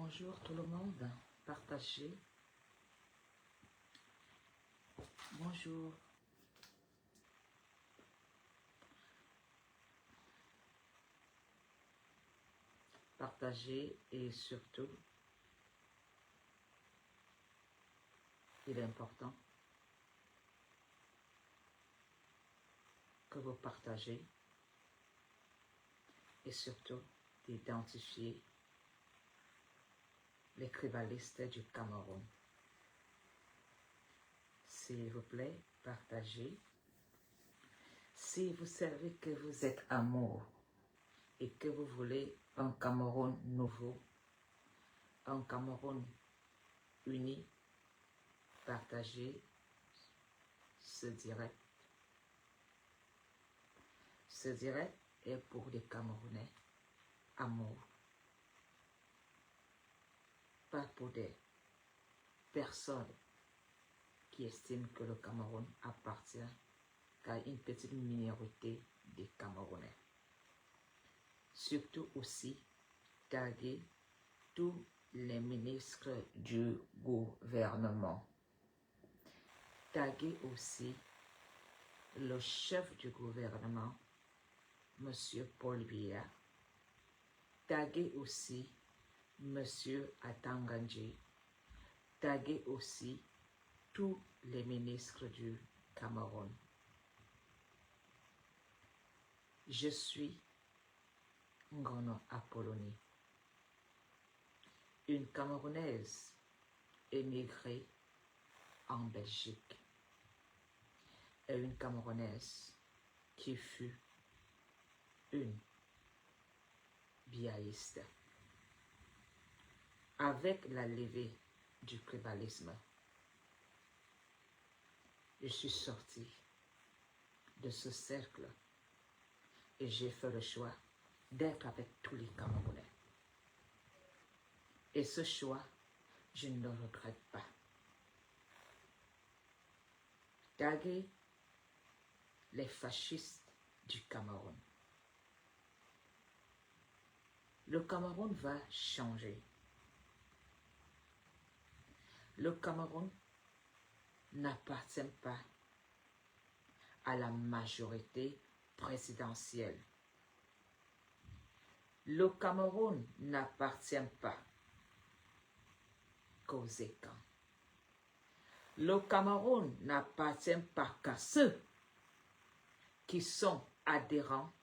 Bonjour tout le monde, partagez. Bonjour. Partagez et surtout, il est important que vous partagez et surtout d'identifier les tribalistes du Cameroun. S'il vous plaît, partagez. Si vous savez que vous êtes amour et que vous voulez un Cameroun nouveau, un Cameroun uni, partagez ce direct. Ce direct est pour les Camerounais amour, pas pour des personnes qui estiment que le Cameroun appartient qu'à une petite minorité des Camerounais. Surtout aussi, taguer tous les ministres du gouvernement. Taguer aussi le chef du gouvernement, M. Paul Biya. Taguer aussi M. Atangandji. Taguer aussi tous les ministres du Cameroun. Je suis Ngono Apollonie, une Camerounaise émigrée en Belgique et une Camerounaise qui fut une biaïste. Avec la levée du tribalisme, je suis sortie de ce cercle et j'ai fait le choix d'être avec tous les Camerounais. Et ce choix, je ne le regrette pas. Taguer les fascistes du Cameroun. Le Cameroun va changer. Le Cameroun n'appartient pas à la majorité présidentielle. Le Cameroun n'appartient pas qu'aux écans. Le Cameroun n'appartient pas qu'à ceux qui sont adhérents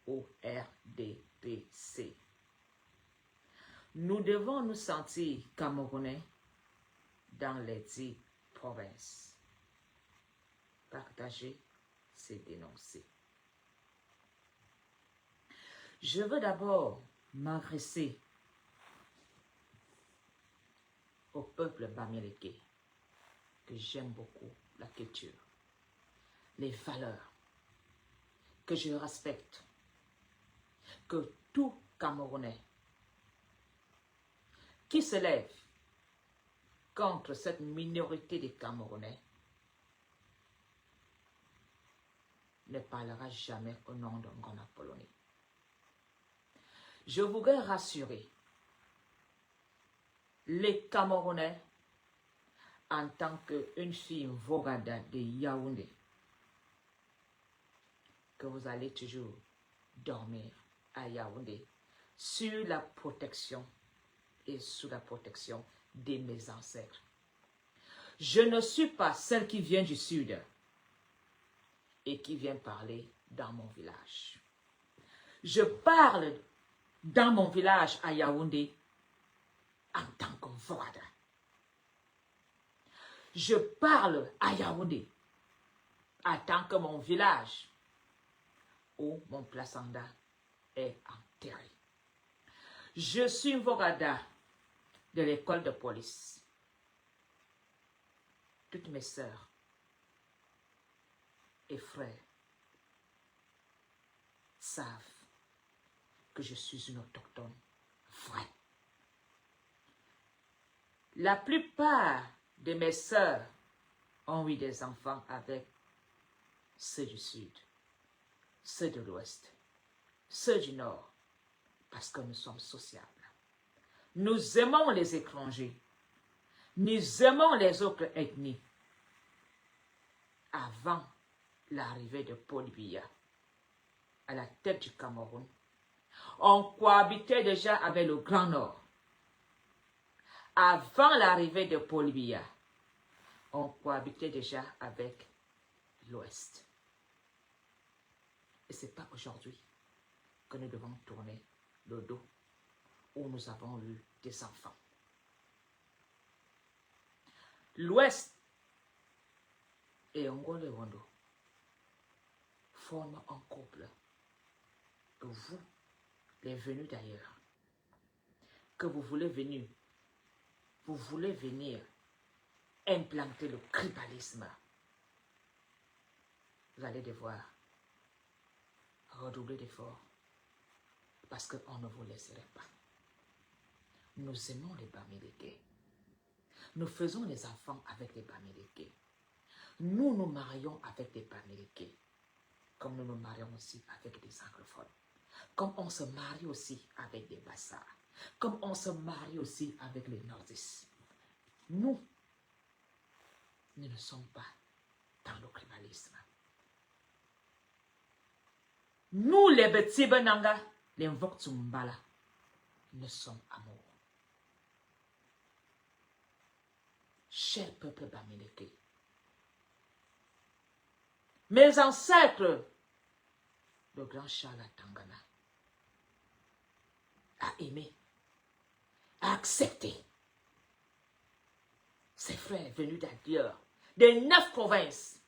au RDPC. Nous devons nous sentir Camerounais dans les 10 provinces. Partager, c'est dénoncer. Je veux d'abord m'adresser au peuple bamileke, que j'aime beaucoup, la culture, les valeurs, que je respecte, que tout Camerounais qui se lève contre cette minorité des Camerounais ne parlera jamais au nom de Ngono Apollonie. Je voudrais rassurer les Camerounais en tant qu'une fille Vogada de Yaoundé, que vous allez toujours dormir à Yaoundé sur la protection et sous la protection de mes ancêtres. Je ne suis pas celle qui vient du sud et qui vient parler dans mon village. Je parle dans mon village à Yaoundé en tant que Vogada. Je parle à Yaoundé en tant que mon village où mon placenta est enterré. Je suis Vogada de l'école de police. Toutes mes sœurs et frères savent que je suis une autochtone vraie. La plupart de mes sœurs ont eu des enfants avec ceux du sud, ceux de l'ouest, ceux du nord, parce que nous sommes sociables. Nous aimons les étrangers. Nous aimons les autres ethnies. Avant l'arrivée de Paul Biya à la tête du Cameroun, on cohabitait déjà avec le Grand Nord. Avant l'arrivée de Paul Biya, on cohabitait déjà avec l'Ouest. Et ce n'est pas aujourd'hui que nous devons tourner le dos où nous avons eu des enfants. L'Ouest et Ngole Wondo forment un couple. Que vous, les venus d'ailleurs, que vous voulez venir implanter le tribalisme, vous allez devoir redoubler d'efforts parce qu'on ne vous laisserait pas. Nous aimons les Bamileke. Nous faisons les enfants avec les Bamileke. Nous nous marions avec des Bamileke, comme nous nous marions aussi avec des anglophones. Comme on se marie aussi avec des Bassards. Comme on se marie aussi avec les Nordistes. Nous ne sommes pas dans le tribalisme. Nous, les petits Benanga, les Voktumbala, nous sommes amour. Cher peuple Bamileke, mes ancêtres, le grand Charles Tangana, a aimé, a accepté ses frères venus d'ailleurs, des 9 provinces,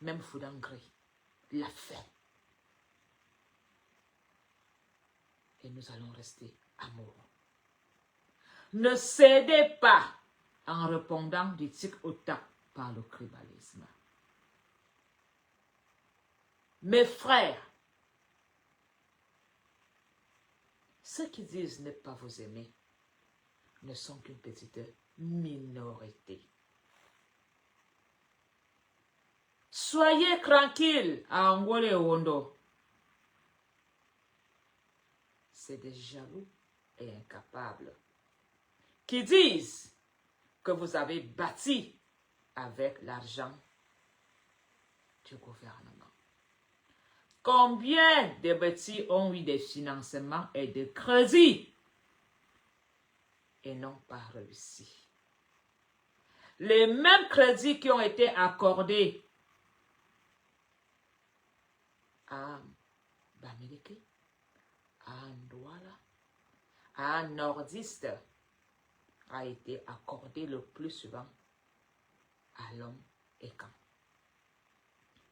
même Foudangri l'a fait. Et nous allons rester amoureux. Ne cédez pas en répondant du tic au tac par le tribalisme. Mes frères, ceux qui disent ne pas vous aimer ne sont qu'une petite minorité. Soyez tranquilles à Ngole Wondo. C'est des jaloux et incapables qui disent que vous avez bâti avec l'argent du gouvernement. Combien de petits ont eu des financements et des crédits et n'ont pas réussi? Les mêmes crédits qui ont été accordés à Bamileke, à Ndouala, à un nordiste a été accordé le plus souvent à l'homme et quand.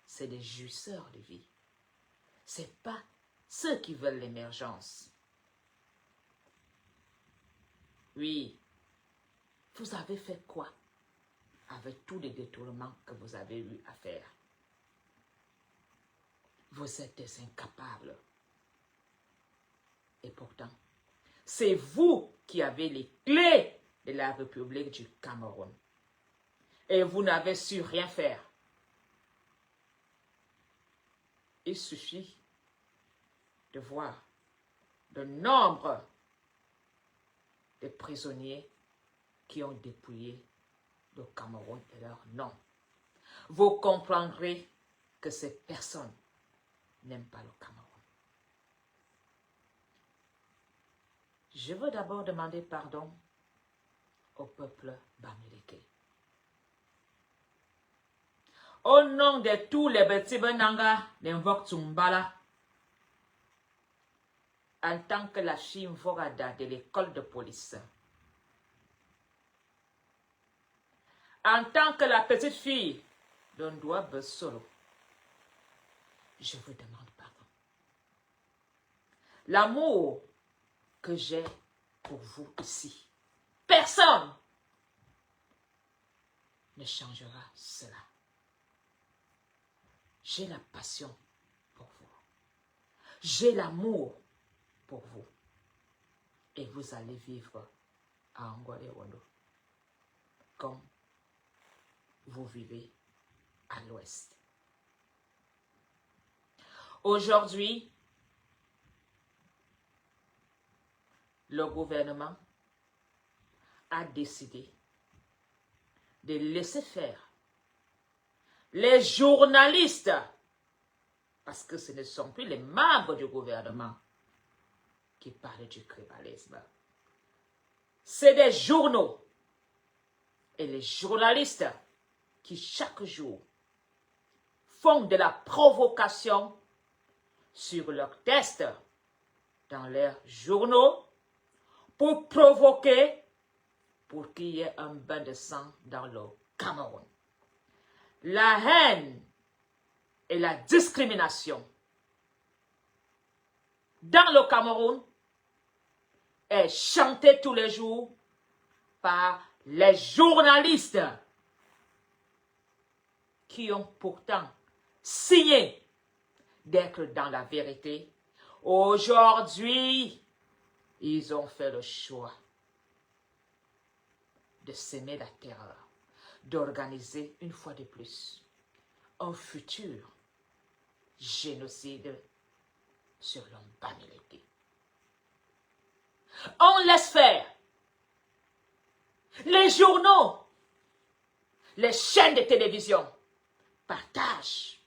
C'est des jouisseurs de vie. Ce n'est pas ceux qui veulent l'émergence. Oui, vous avez fait quoi avec tous les détournements que vous avez eu à faire? Vous êtes des incapables. Et pourtant, c'est vous qui avez les clés de la République du Cameroun. Et vous n'avez su rien faire. Il suffit de voir le nombre de prisonniers qui ont dépouillé le Cameroun et leur nom. Vous comprendrez que ces personnes n'aiment pas le Cameroun. Je veux d'abord demander pardon au peuple Bamileke. Au nom de tous les petits Benanga, les Voktumbala, en tant que la fille Vorada de l'école de police, en tant que la petite fille d'un doigt Besolo, je vous demande pardon. L'amour que j'ai pour vous ici, personne ne changera cela. J'ai la passion pour vous. J'ai l'amour pour vous. Et vous allez vivre à Ngole Wondo comme vous vivez à l'ouest. Aujourd'hui, le gouvernement a décidé de laisser faire les journalistes, parce que ce ne sont plus les membres du gouvernement qui parlent du tribalisme. C'est des journaux et les journalistes qui chaque jour font de la provocation sur leurs tests dans leurs journaux pour provoquer, pour qu'il y ait un bain de sang dans le Cameroun. La haine et la discrimination dans le Cameroun est chantée tous les jours par les journalistes qui ont pourtant signé d'être dans la vérité. Aujourd'hui, ils ont fait le choix de s'aimer la terreur, d'organiser une fois de plus un futur génocide sur l'humanité. On laisse faire. Les journaux, les chaînes de télévision partagent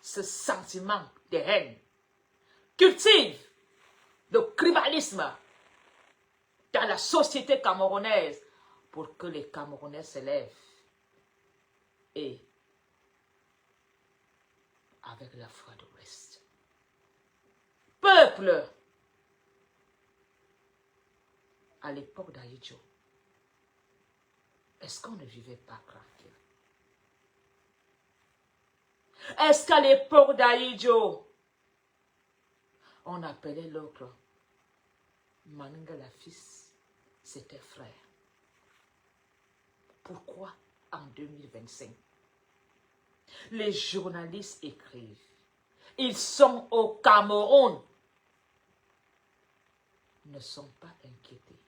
ce sentiment de haine, cultivent le tribalisme dans la société camerounaise pour que les Camerounais se lèvent et avec la foi de Christ. Peuple, à l'époque d'Aïdjo, est-ce qu'on ne vivait pas tranquille? Est-ce qu'à l'époque d'Aïdjo, on appelait l'autre Maninga la fils, c'était frère? Pourquoi en 2025, les journalistes écrivent, ils sont au Cameroun, ne sont pas inquiétés,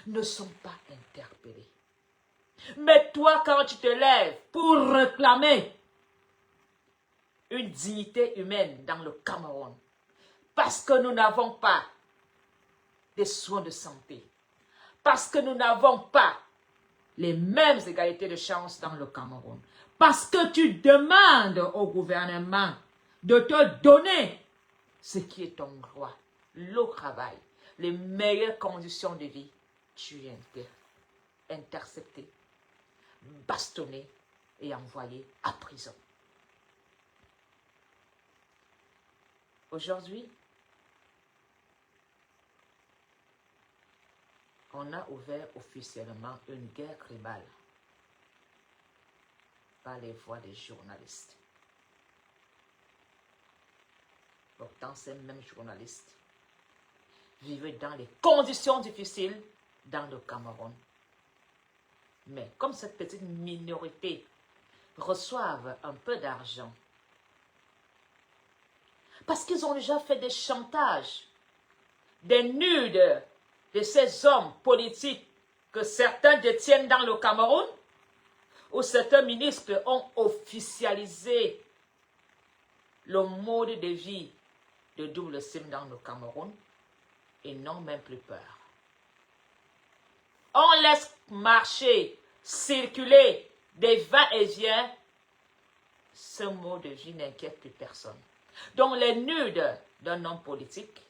ne sont pas interpellés. Mais toi, quand tu te lèves pour réclamer une dignité humaine dans le Cameroun, parce que nous n'avons pas des soins de santé, parce que nous n'avons pas les mêmes égalités de chance dans le Cameroun, parce que tu demandes au gouvernement de te donner ce qui est ton droit, le travail, les meilleures conditions de vie, tu es intercepté, bastonné et envoyé à prison. Aujourd'hui, on a ouvert officiellement une guerre tribale par les voix des journalistes. Pourtant, ces mêmes journalistes vivaient dans des conditions difficiles dans le Cameroun. Mais comme cette petite minorité reçoivent un peu d'argent, parce qu'ils ont déjà fait des chantages, des nudes de ces hommes politiques que certains détiennent dans le Cameroun, où certains ministres ont officialisé le mode de vie de double SIM dans le Cameroun et n'ont même plus peur. On laisse marcher, circuler des va-et-vient. Ce mode de vie n'inquiète plus personne. Donc les nudes d'un homme politique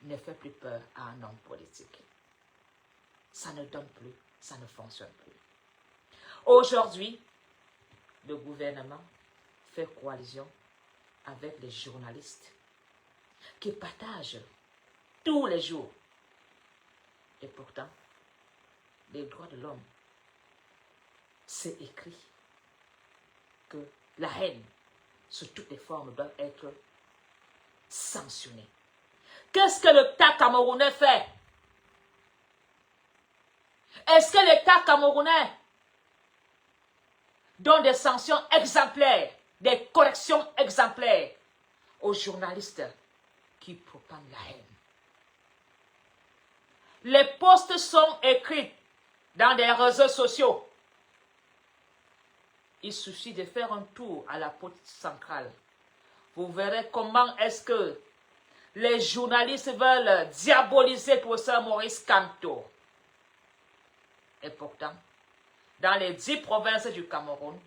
ne fait plus peur à un homme politique. Ça ne donne plus, ça ne fonctionne plus. Aujourd'hui, le gouvernement fait coalition avec les journalistes qui partagent tous les jours. Et pourtant, les droits de l'homme, c'est écrit que la haine, sous toutes les formes, doit être sanctionnée. Qu'est-ce que l'État camerounais fait? Est-ce que l'État camerounais donne des sanctions exemplaires, des corrections exemplaires aux journalistes qui propagent la haine? Les posts sont écrits dans des réseaux sociaux. Il suffit de faire un tour à la porte centrale. Vous verrez comment est-ce que les journalistes veulent diaboliser le professeur Maurice Kamto. Et pourtant, dans les 10 provinces du Cameroun,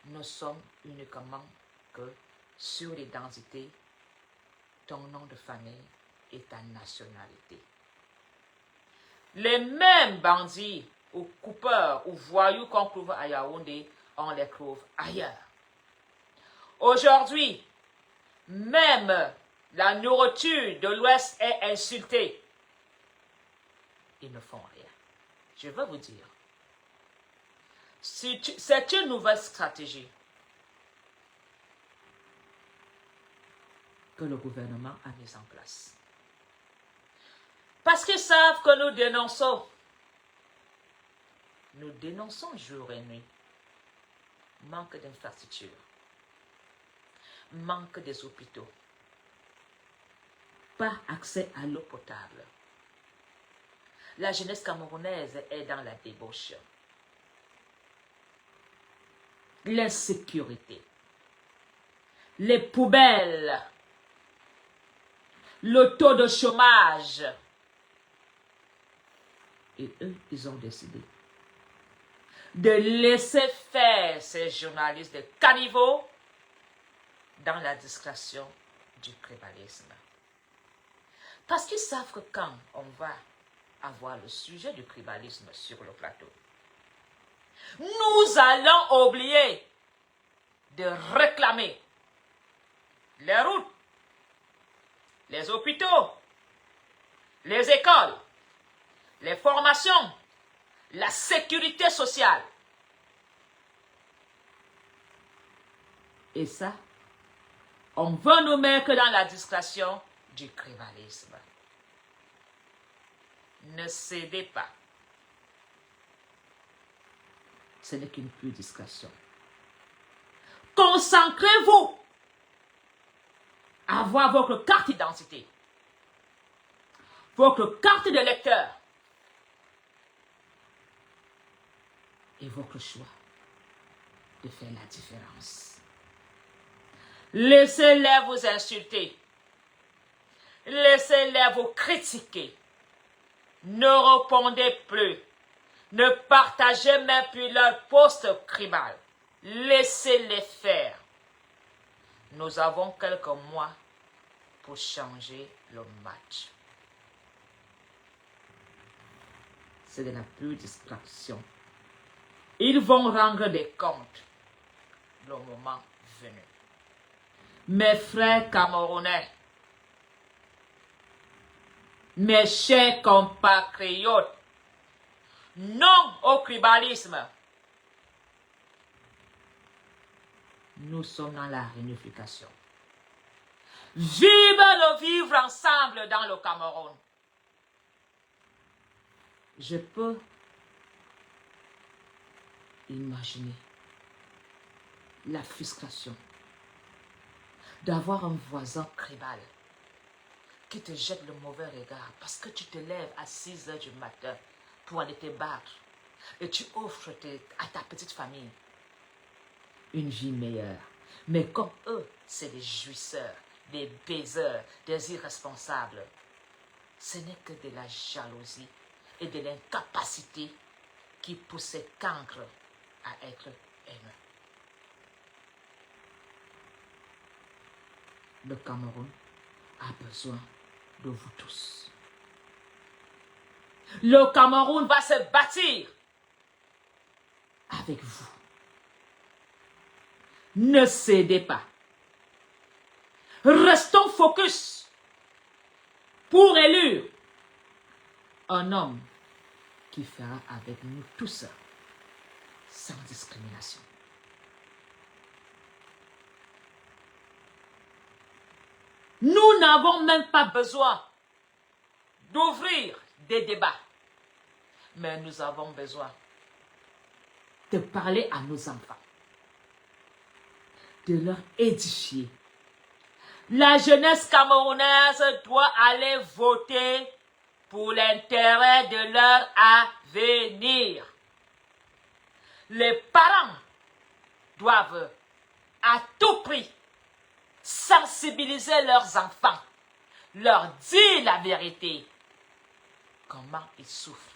nous sommes uniquement que sur l'identité, ton nom de famille et ta nationalité. Les mêmes bandits ou coupeurs ou voyous qu'on trouve à Yaoundé, on les trouve ailleurs. Aujourd'hui, même la nourriture de l'Ouest est insultée. Ils ne font rien. Je veux vous dire, c'est une nouvelle stratégie que le gouvernement a mise en place. Parce qu'ils savent que nous dénonçons. Nous dénonçons jour et nuit. Manque d'infrastructures. Manque des hôpitaux. Pas accès à l'eau potable. La jeunesse camerounaise est dans la débauche. L'insécurité. Les poubelles. Le taux de chômage. Et eux, ils ont décidé de laisser faire ces journalistes de caniveaux dans la discrétion du tribalisme. Parce qu'ils savent que quand on va avoir le sujet du tribalisme sur le plateau, nous allons oublier de réclamer les routes, les hôpitaux, les écoles, les formations, la sécurité sociale. Et ça, on veut nous mettre dans la discrétion du tribalisme. Ne cédez pas. Ce n'est qu'une pure discrétion. Concentrez-vous à avoir votre carte d'identité, votre carte de lecteur et votre choix de faire la différence. Laissez-les vous insulter. Laissez-les vous critiquer. Ne répondez plus. Ne partagez même plus leur post tribal. Laissez-les faire. Nous avons quelques mois pour changer le match. C'est de la pure distraction. Ils vont rendre des comptes le moment venu. Mes frères camerounais, mes chers compatriotes, non au tribalisme. Nous sommes dans la réunification. Vive le vivre ensemble dans le Cameroun. Je peux imaginer la frustration d'avoir un voisin tribal qui te jette le mauvais regard parce que tu te lèves à 6 heures du matin pour aller te battre et tu offres à ta petite famille une vie meilleure. Mais comme eux, c'est des jouisseurs, des baiseurs, des irresponsables. Ce n'est que de la jalousie et de l'incapacité qui pousse ces cancres à être haineux. Le Cameroun a besoin de vous tous. Le Cameroun va se bâtir avec vous. Ne cédez pas. Restons focus pour élire un homme qui fera avec nous tous sans discrimination. Nous n'avons même pas besoin d'ouvrir des débats, mais nous avons besoin de parler à nos enfants, de leur édifier. La jeunesse camerounaise doit aller voter pour l'intérêt de leur avenir. Les parents doivent à tout prix sensibiliser leurs enfants leur dire la vérité. Comment ils souffrent.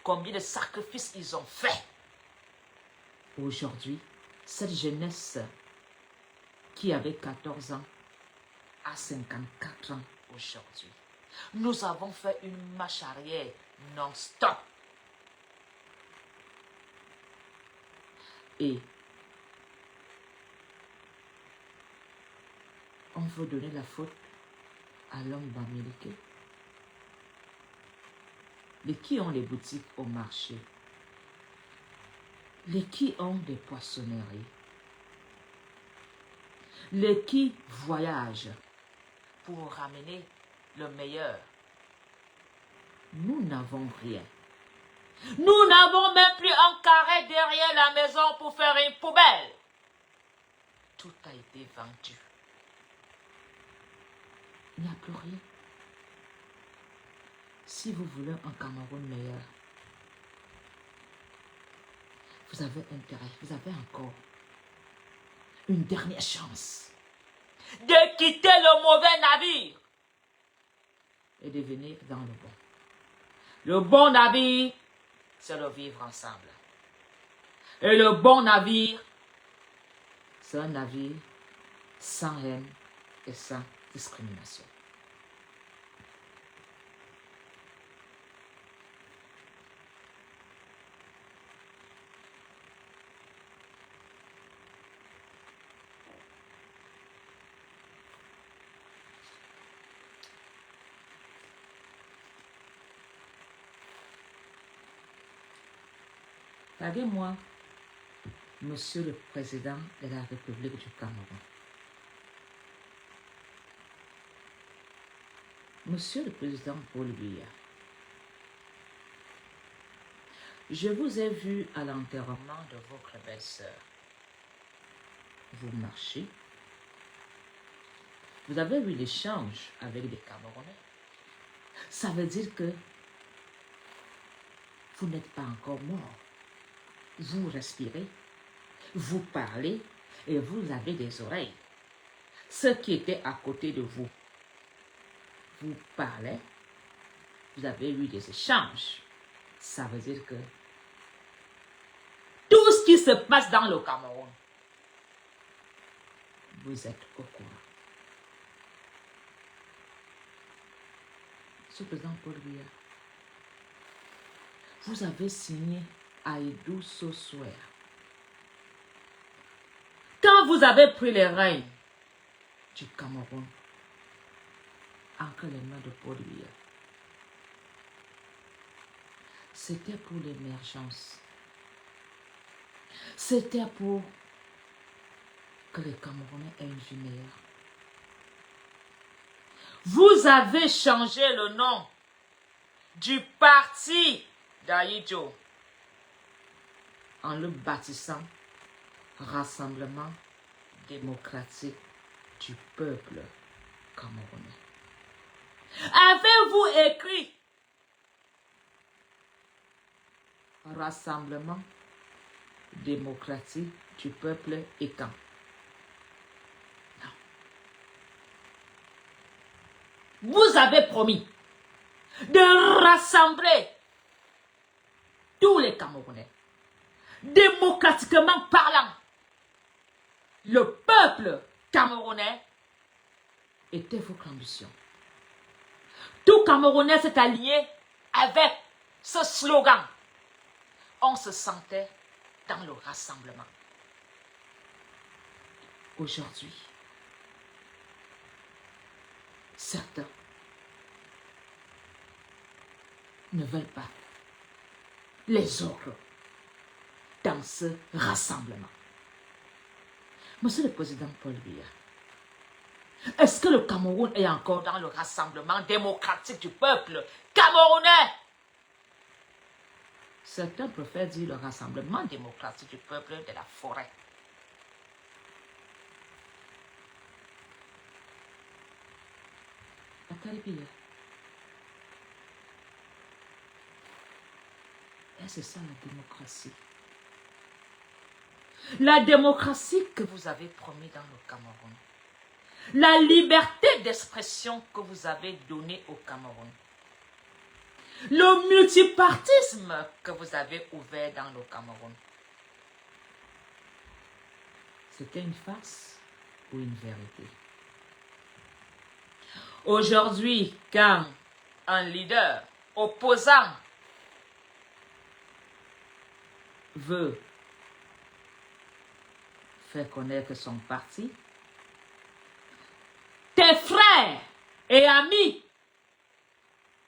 Combien de sacrifices ils ont fait. Aujourd'hui, cette jeunesse qui avait 14 ans a 54 ans aujourd'hui. Nous avons fait une marche arrière non-stop. Et on veut donner la faute à l'homme américain. Les qui ont les boutiques au marché. Les qui ont des poissonneries. Les qui voyagent pour ramener le meilleur. Nous n'avons rien. Nous n'avons même plus un carré derrière la maison pour faire une poubelle. Tout a été vendu. Il n'y a plus rien. Si vous voulez un Cameroun meilleur, vous avez intérêt, vous avez encore une dernière chance de quitter le mauvais navire et de venir dans le bon. Le bon navire, c'est le vivre ensemble. Et le bon navire, c'est un navire sans haine et sans discrimination. Regardez-moi, Monsieur le Président de la République du Cameroun. Monsieur le Président Paul Biya, je vous ai vu à l'enterrement de votre belle-sœur. Vous marchez. Vous avez eu l'échange avec des Camerounais. Ça veut dire que vous n'êtes pas encore mort. Vous respirez, vous parlez et vous avez des oreilles. Ceux qui étaient à côté de vous, vous parlez, vous avez eu des échanges. Ça veut dire que tout ce qui se passe dans le Cameroun, vous êtes au courant. Monsieur le Président Paul Biya, vous avez signé Aïdou Sosouer. Quand vous avez pris les rênes du Cameroun entre les mains de Paul Biya, c'était pour l'émergence. C'était pour que les Camerounais aient une vie meilleure. Vous avez changé le nom du parti d'Aïdjo en le baptisant Rassemblement démocratique du peuple camerounais. Avez-vous écrit Rassemblement démocratique du peuple étant? Non. Vous avez promis de rassembler tous les Camerounais, démocratiquement parlant. Le peuple camerounais était votre ambition. Tout Camerounais s'est aligné avec ce slogan. On se sentait dans le rassemblement. Aujourd'hui, certains ne veulent pas les autres dans ce rassemblement. Monsieur le Président Paul Biya, est-ce que le Cameroun est encore dans le rassemblement démocratique du peuple camerounais? Certains préfèrent dire le rassemblement démocratique du peuple de la forêt. Et c'est ça la démocratie. La démocratie que vous avez promis dans le Cameroun. la liberté d'expression que vous avez donnée au Cameroun, le multipartisme que vous avez ouvert dans le Cameroun, c'était une farce ou une vérité? Aujourd'hui, quand un leader opposant veut faire connaître son parti, tes frères et amis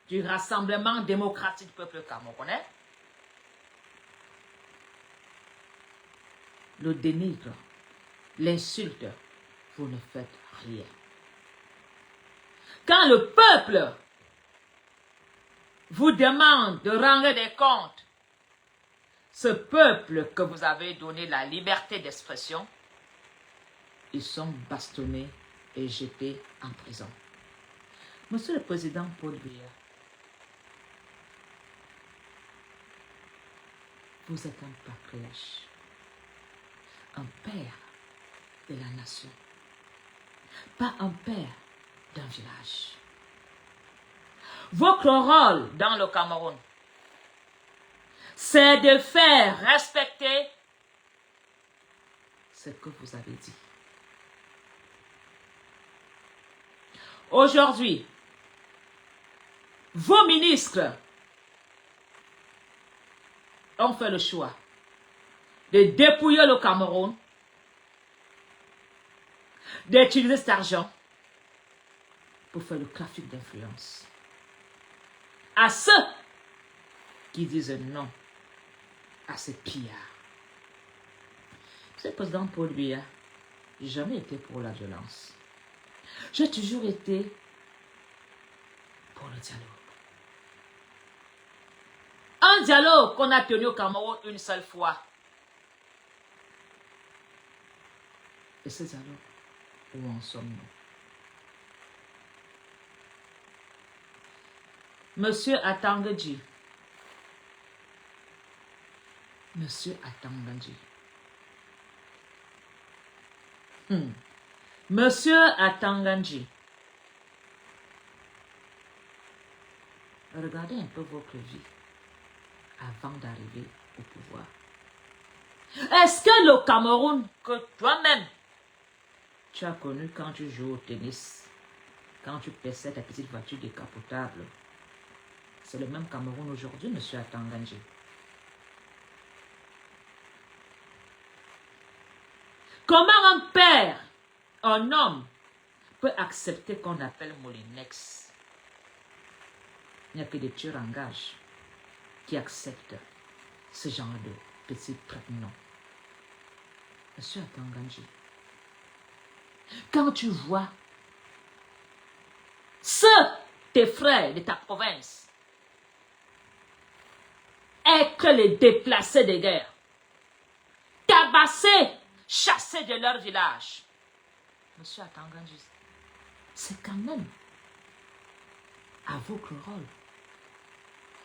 du Rassemblement démocratique du peuple camerounais le dénigrent, l'insultent, vous ne faites rien. Quand le peuple vous demande de rendre des comptes, ce peuple que vous avez donné la liberté d'expression, ils sont bastonnés et jetés en prison. Monsieur le Président Paul Biya, vous êtes un patriarche, un père de la nation, pas un père d'un village. Votre rôle dans le Cameroun, c'est de faire respecter ce que vous avez dit. Aujourd'hui, vos ministres ont fait le choix de dépouiller le Cameroun, d'utiliser cet argent pour faire le trafic d'influence. À ceux qui disent non à ces pillards. Le président Paul Biya, j'ai jamais été pour la violence. J'ai toujours été pour le dialogue. Un dialogue qu'on a tenu au Cameroun une seule fois. Et ce dialogue, où en sommes-nous? Monsieur Atangandji. Monsieur Atangandji. Monsieur Atangandji. Regardez un peu votre vie avant d'arriver au pouvoir. Est-ce que le Cameroun que toi-même tu as connu quand tu joues au tennis, quand tu paissais ta petite voiture décapotable, c'est le même Cameroun aujourd'hui, monsieur Atangandji? Comment un père, un homme, peut accepter qu'on appelle Molinex? Il n'y a que des tueurs en gage qui acceptent ce genre de petits prénoms. Monsieur Atangandji, quand tu vois tes frères de ta province être les déplacés de guerre, tabassés, chassés de leur village, monsieur Atangandji, c'est quand même à vous que le rôle.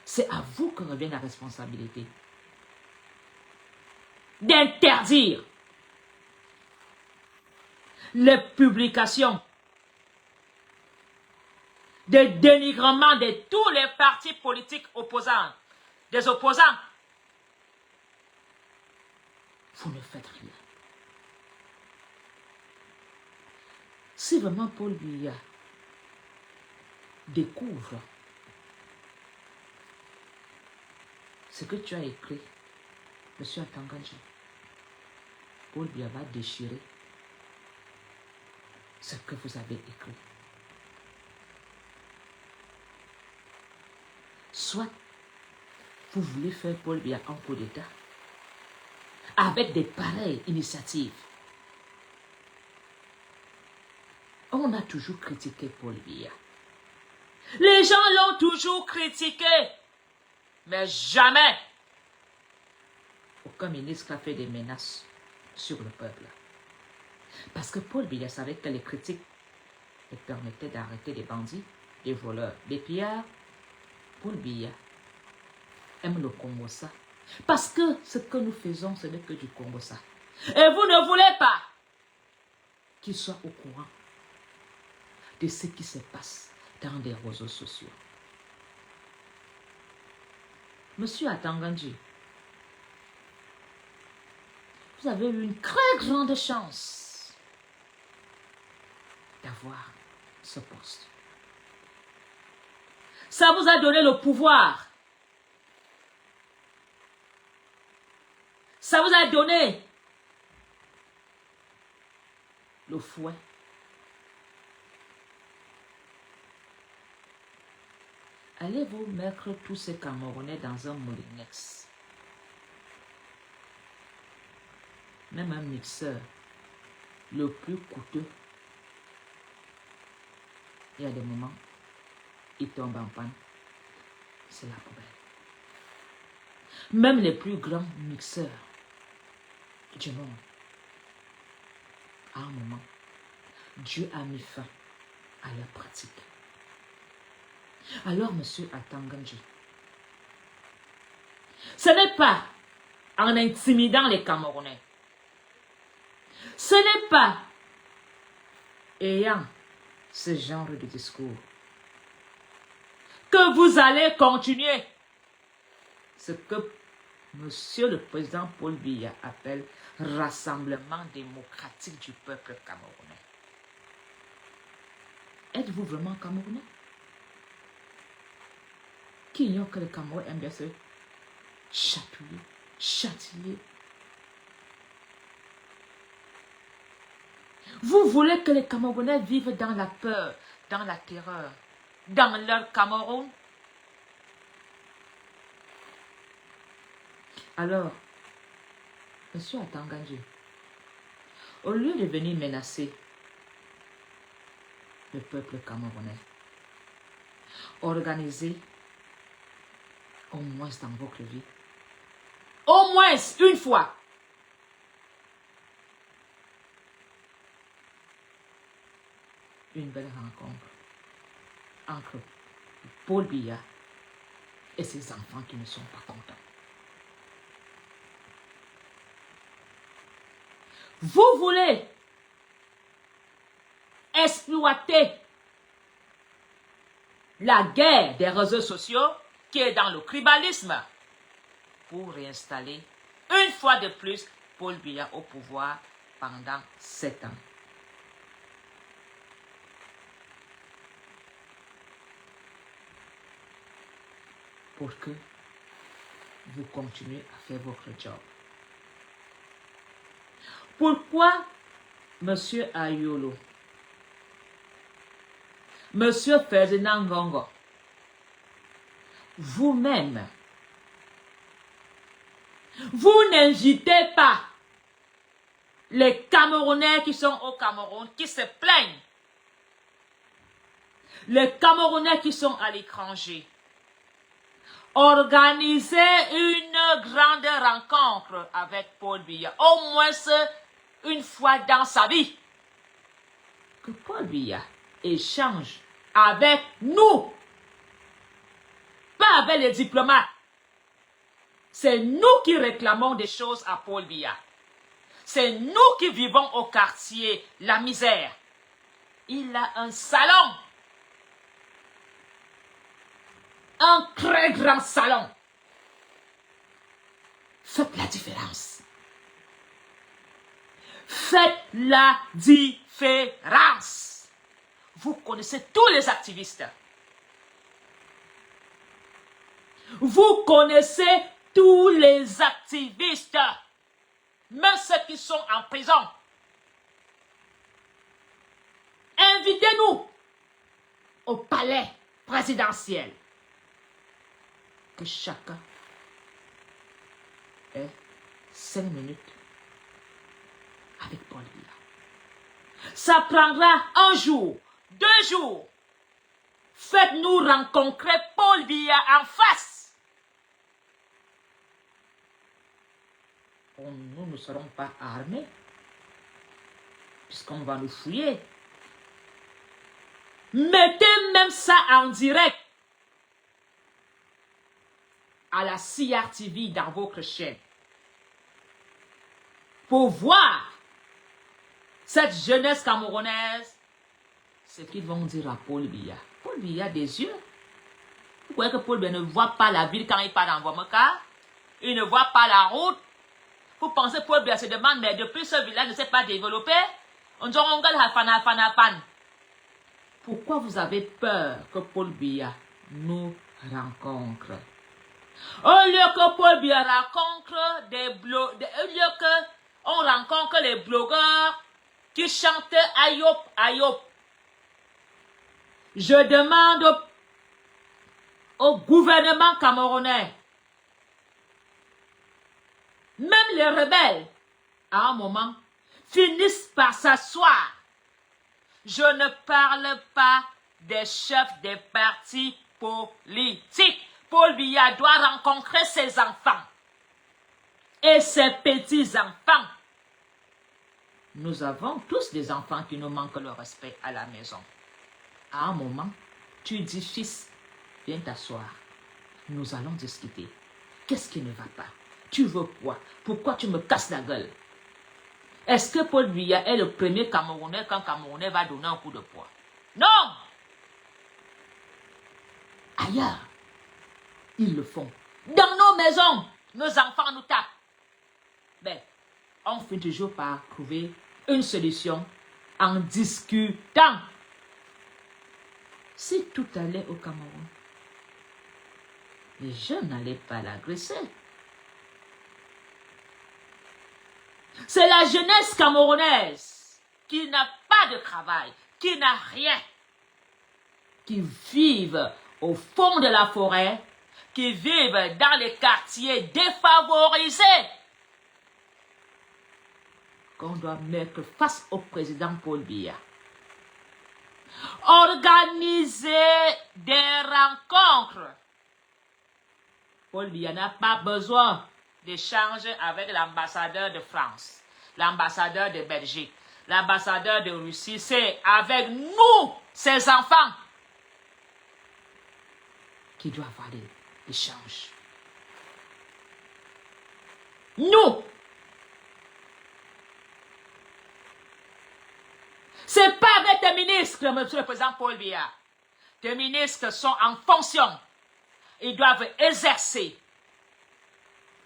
C'est à vous que revient la responsabilité d'interdire les publications de dénigrement de tous les partis politiques opposants, des opposants. Vous ne faites rien. Si vraiment Paul Biya découvre ce que tu as écrit, monsieur Atangandji, Paul Biya va déchirer ce que vous avez écrit. Soit vous voulez faire Paul Biya un coup d'État avec des pareilles initiatives. On a toujours critiqué Paul Biya. Les gens l'ont toujours critiqué. Mais jamais aucun ministre n'a fait des menaces sur le peuple. Parce que Paul Biya savait que les critiques lui permettaient d'arrêter des bandits, des voleurs, des pillards. Paul Biya aime le Congo-ça. Parce que ce que nous faisons, ce n'est que du Congo-ça. Et vous ne voulez pas qu'il soit au courant de ce qui se passe dans les réseaux sociaux. Monsieur Atangandji, vous avez eu une très grande chance d'avoir ce poste. Ça vous a donné le pouvoir. Ça vous a donné le fouet. Allez-vous mettre tous ces Camerounais dans un moulinex? Même un mixeur, le plus coûteux, il y a des moments, il tombe en panne. C'est la poubelle. Même les plus grands mixeurs du monde, à un moment, Dieu a mis fin à leur pratique. Alors, monsieur Atangandji, ce n'est pas en intimidant les Camerounais, ce n'est pas ayant ce genre de discours que vous allez continuer ce que monsieur le président Paul Biya appelle rassemblement démocratique du peuple camerounais. Êtes-vous vraiment Camerounais? Qui ignore que le Cameroun aime bien se chatouiller, châtier. Vous voulez que les Camerounais vivent dans la peur, dans la terreur, dans leur Cameroun? Alors, monsieur Atangandji, au lieu de venir menacer le peuple camerounais, organisez au moins dans votre vie, au moins une fois, une belle rencontre entre Paul Biya et ses enfants qui ne sont pas contents. Vous voulez exploiter la guerre des réseaux sociaux qui est dans le tribalisme pour réinstaller une fois de plus Paul Biya au pouvoir pendant 7 ans. Pour que vous continuez à faire votre job. Pourquoi, monsieur Ayolo, monsieur Ferdinand Ngongo, vous-même, vous n'invitez pas les Camerounais qui sont au Cameroun, qui se plaignent, les Camerounais qui sont à l'étranger, organisez une grande rencontre avec Paul Biya, au moins une fois dans sa vie. Que Paul Biya échange avec nous, pas avec les diplomates. C'est nous qui réclamons des choses à Paul Biya. C'est nous qui vivons au quartier la misère. Il a un salon. Un très grand salon. Faites la différence. Faites la différence. Vous connaissez tous les activistes. Vous connaissez tous les activistes. Même ceux qui sont en prison. Invitez-nous au palais présidentiel. Que chacun ait 5 minutes avec Paul Biya. Ça prendra 1 jour, 2 jours. Faites-nous rencontrer Paul Biya en face. Nous ne serons pas armés, puisqu'on va nous fouiller. Mettez même ça en direct à la CRTV dans votre chaîne pour voir cette jeunesse camerounaise ce qu'ils vont dire à Paul Biya. Paul Biya a des yeux. Vous croyez que Paul Biya ne voit pas la ville quand il part dans Wamaka? Il ne voit pas la route. Vous pensez que Paul Biya se demande, mais depuis ce village ne s'est pas développé? Pourquoi vous avez peur que Paul Biya nous rencontre? Au lieu que Paul Biya rencontre au lieu que on rencontre les blogueurs qui chantent Ayop, Ayop. Je demande au gouvernement camerounais, même les rebelles, à un moment, finissent par s'asseoir. Je ne parle pas des chefs des partis politiques. Paul Biya doit rencontrer ses enfants et ses petits-enfants. Nous avons tous des enfants qui nous manquent le respect à la maison. À un moment, tu dis, fils, viens t'asseoir. Nous allons discuter. Qu'est-ce qui ne va pas? Tu veux quoi? Pourquoi tu me casses la gueule? Est-ce que Paul Biya est le premier Camerounais quand Camerounais va donner un coup de poing? Non! Ailleurs, ils le font. Dans nos maisons, nos enfants nous tapent. Ben, on finit toujours par trouver une solution en discutant. Si tout allait au Cameroun, les jeunes n'allaient pas l'agresser. C'est la jeunesse camerounaise qui n'a pas de travail, qui n'a rien, qui vivent au fond de la forêt, qui vivent dans les quartiers défavorisés, qu'on doit mettre face au président Paul Biya. Organiser des rencontres. Paul Biya n'a pas besoin d'échanger avec l'ambassadeur de France, l'ambassadeur de Belgique, l'ambassadeur de Russie. C'est avec nous, ses enfants, qui doit avoir des échanges. Nous. C'est pas avec tes ministres, monsieur le président Paul Biya. Tes ministres sont en fonction. Ils doivent exercer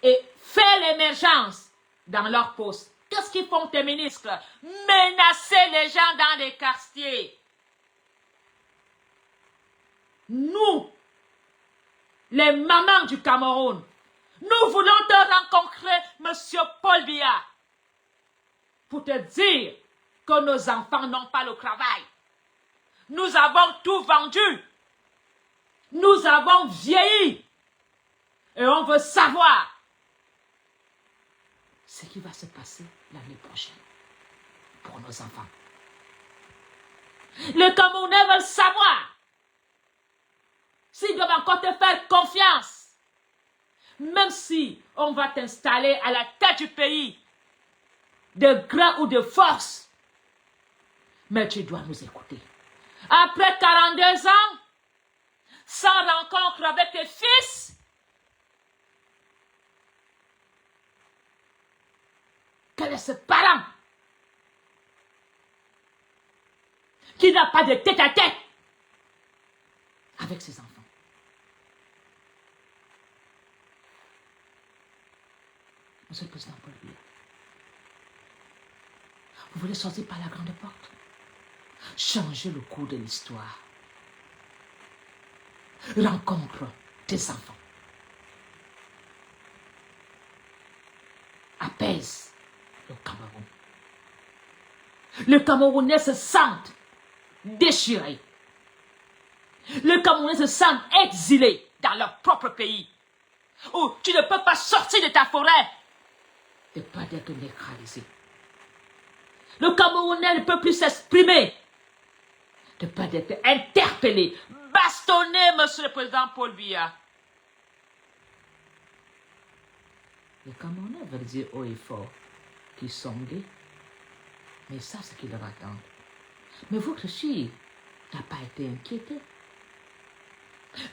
et faire l'émergence dans leur poste. Qu'est-ce qu'ils font tes ministres? Menacer les gens dans les quartiers. Nous, les mamans du Cameroun, nous voulons te rencontrer, monsieur Paul Biya, pour te dire que nos enfants n'ont pas le travail. Nous avons tout vendu. Nous avons vieilli. Et on veut savoir ce qui va se passer l'année prochaine pour nos enfants. Les Camerounais veulent savoir s'ils doivent encore te faire confiance. Même si on va t'installer à la tête du pays, de gré ou de force, mais tu dois nous écouter. Après 42 ans, sans rencontre avec tes fils, quel est ce parent qui n'a pas de tête-à-tête avec ses enfants? Monsieur le président Paul Biya, vous voulez sortir par la grande porte? Changer le cours de l'histoire. Rencontre tes enfants. Apaise le Cameroun. Les Camerounais se sentent déchirés. Les Camerounais se sentent exilés dans leur propre pays. Où tu ne peux pas sortir de ta forêt. De pas d'être neutralisé. Le Camerounais ne peut plus s'exprimer. De ne pas d'être interpellé, bastonné, monsieur le président Paul Biya. Les Camerounais veulent dire haut et fort qu'ils sont gays, mais ça, c'est ce qu'ils leur attendent. Mais votre fille n'a pas été inquiétée.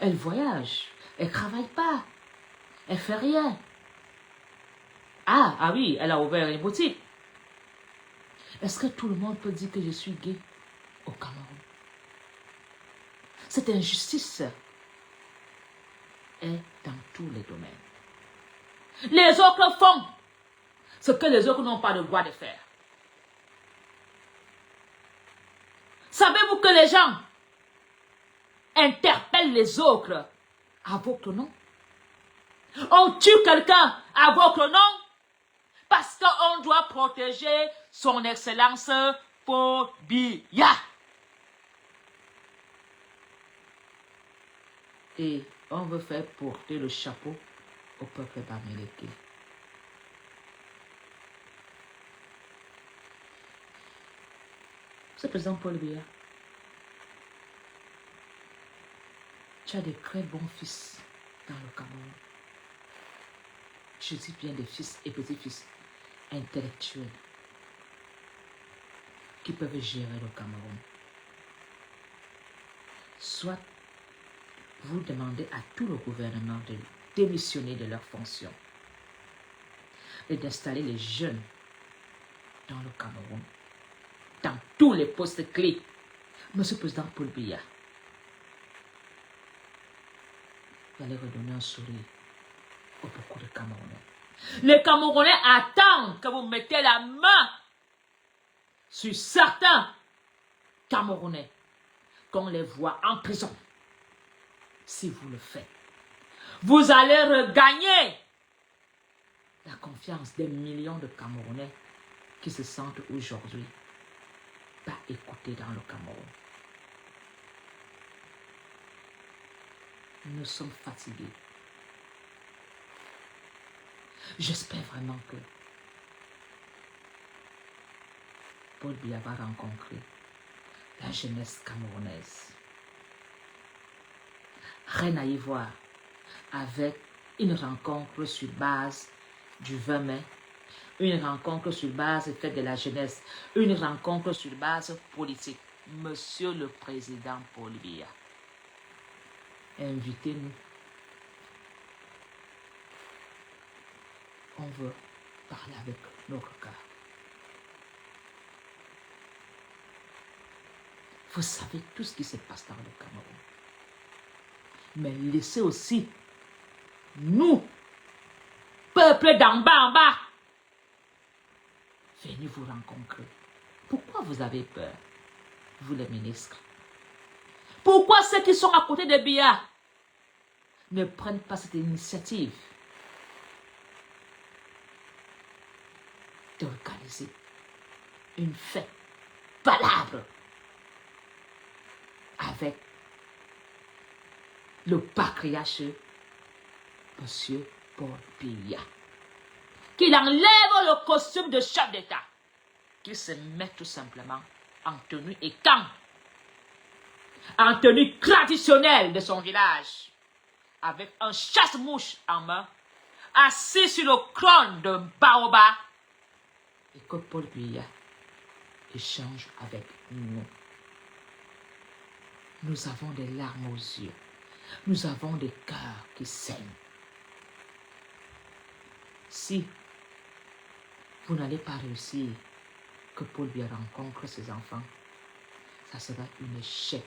Elle voyage, elle ne travaille pas, elle ne fait rien. Ah oui, elle a ouvert une boutique. Est-ce que tout le monde peut dire que je suis gay au Cameroun? Cette injustice est dans tous les domaines. Les autres font ce que les autres n'ont pas le droit de faire. Savez-vous que les gens interpellent les autres à votre nom? On tue quelqu'un à votre nom parce qu'on doit protéger son excellence Paul Biya. Et on veut faire porter le chapeau au peuple bamileke. C'est le président Paul Biya. Tu as des très bons fils dans le Cameroun. Je dis bien des fils et petits-fils intellectuels qui peuvent gérer le Cameroun. Soit vous demandez à tout le gouvernement de démissionner de leurs fonctions et d'installer les jeunes dans le Cameroun, dans tous les postes clés. Monsieur le président Paul Biya, vous allez redonner un sourire à beaucoup de Camerounais. Les Camerounais attendent que vous mettez la main sur certains Camerounais, qu'on les voit en prison. Si vous le faites, vous allez regagner la confiance des millions de Camerounais qui se sentent aujourd'hui pas écoutés dans le Cameroun. Nous sommes fatigués. J'espère vraiment que Paul Biya va rencontrer la jeunesse camerounaise. Rien à y voir avec une rencontre sur base du 20 mai, une rencontre sur base faite de la jeunesse, une rencontre sur base politique. Monsieur le Président Paul Biya, invitez-nous. On veut parler avec notre cœur. Vous savez tout ce qui se passe dans le Cameroun. Mais laissez aussi nous, peuple d'en bas en bas, venir vous rencontrer. Pourquoi vous avez peur, vous les ministres? Pourquoi ceux qui sont à côté de Biya ne prennent pas cette initiative d'organiser une fête valable avec le patriarche Monsieur Paul Biya, qu'il enlève le costume de chef d'État, qu'il se mette tout simplement en tenue écan, en tenue traditionnelle de son village, avec un chasse-mouche en main, assis sur le crâne d'un baobab, et que Paul Biya échange avec nous. Nous avons des larmes aux yeux. Nous avons des cœurs qui saignent. Si vous n'allez pas réussir que Paul Biya rencontre ses enfants, ça sera un échec.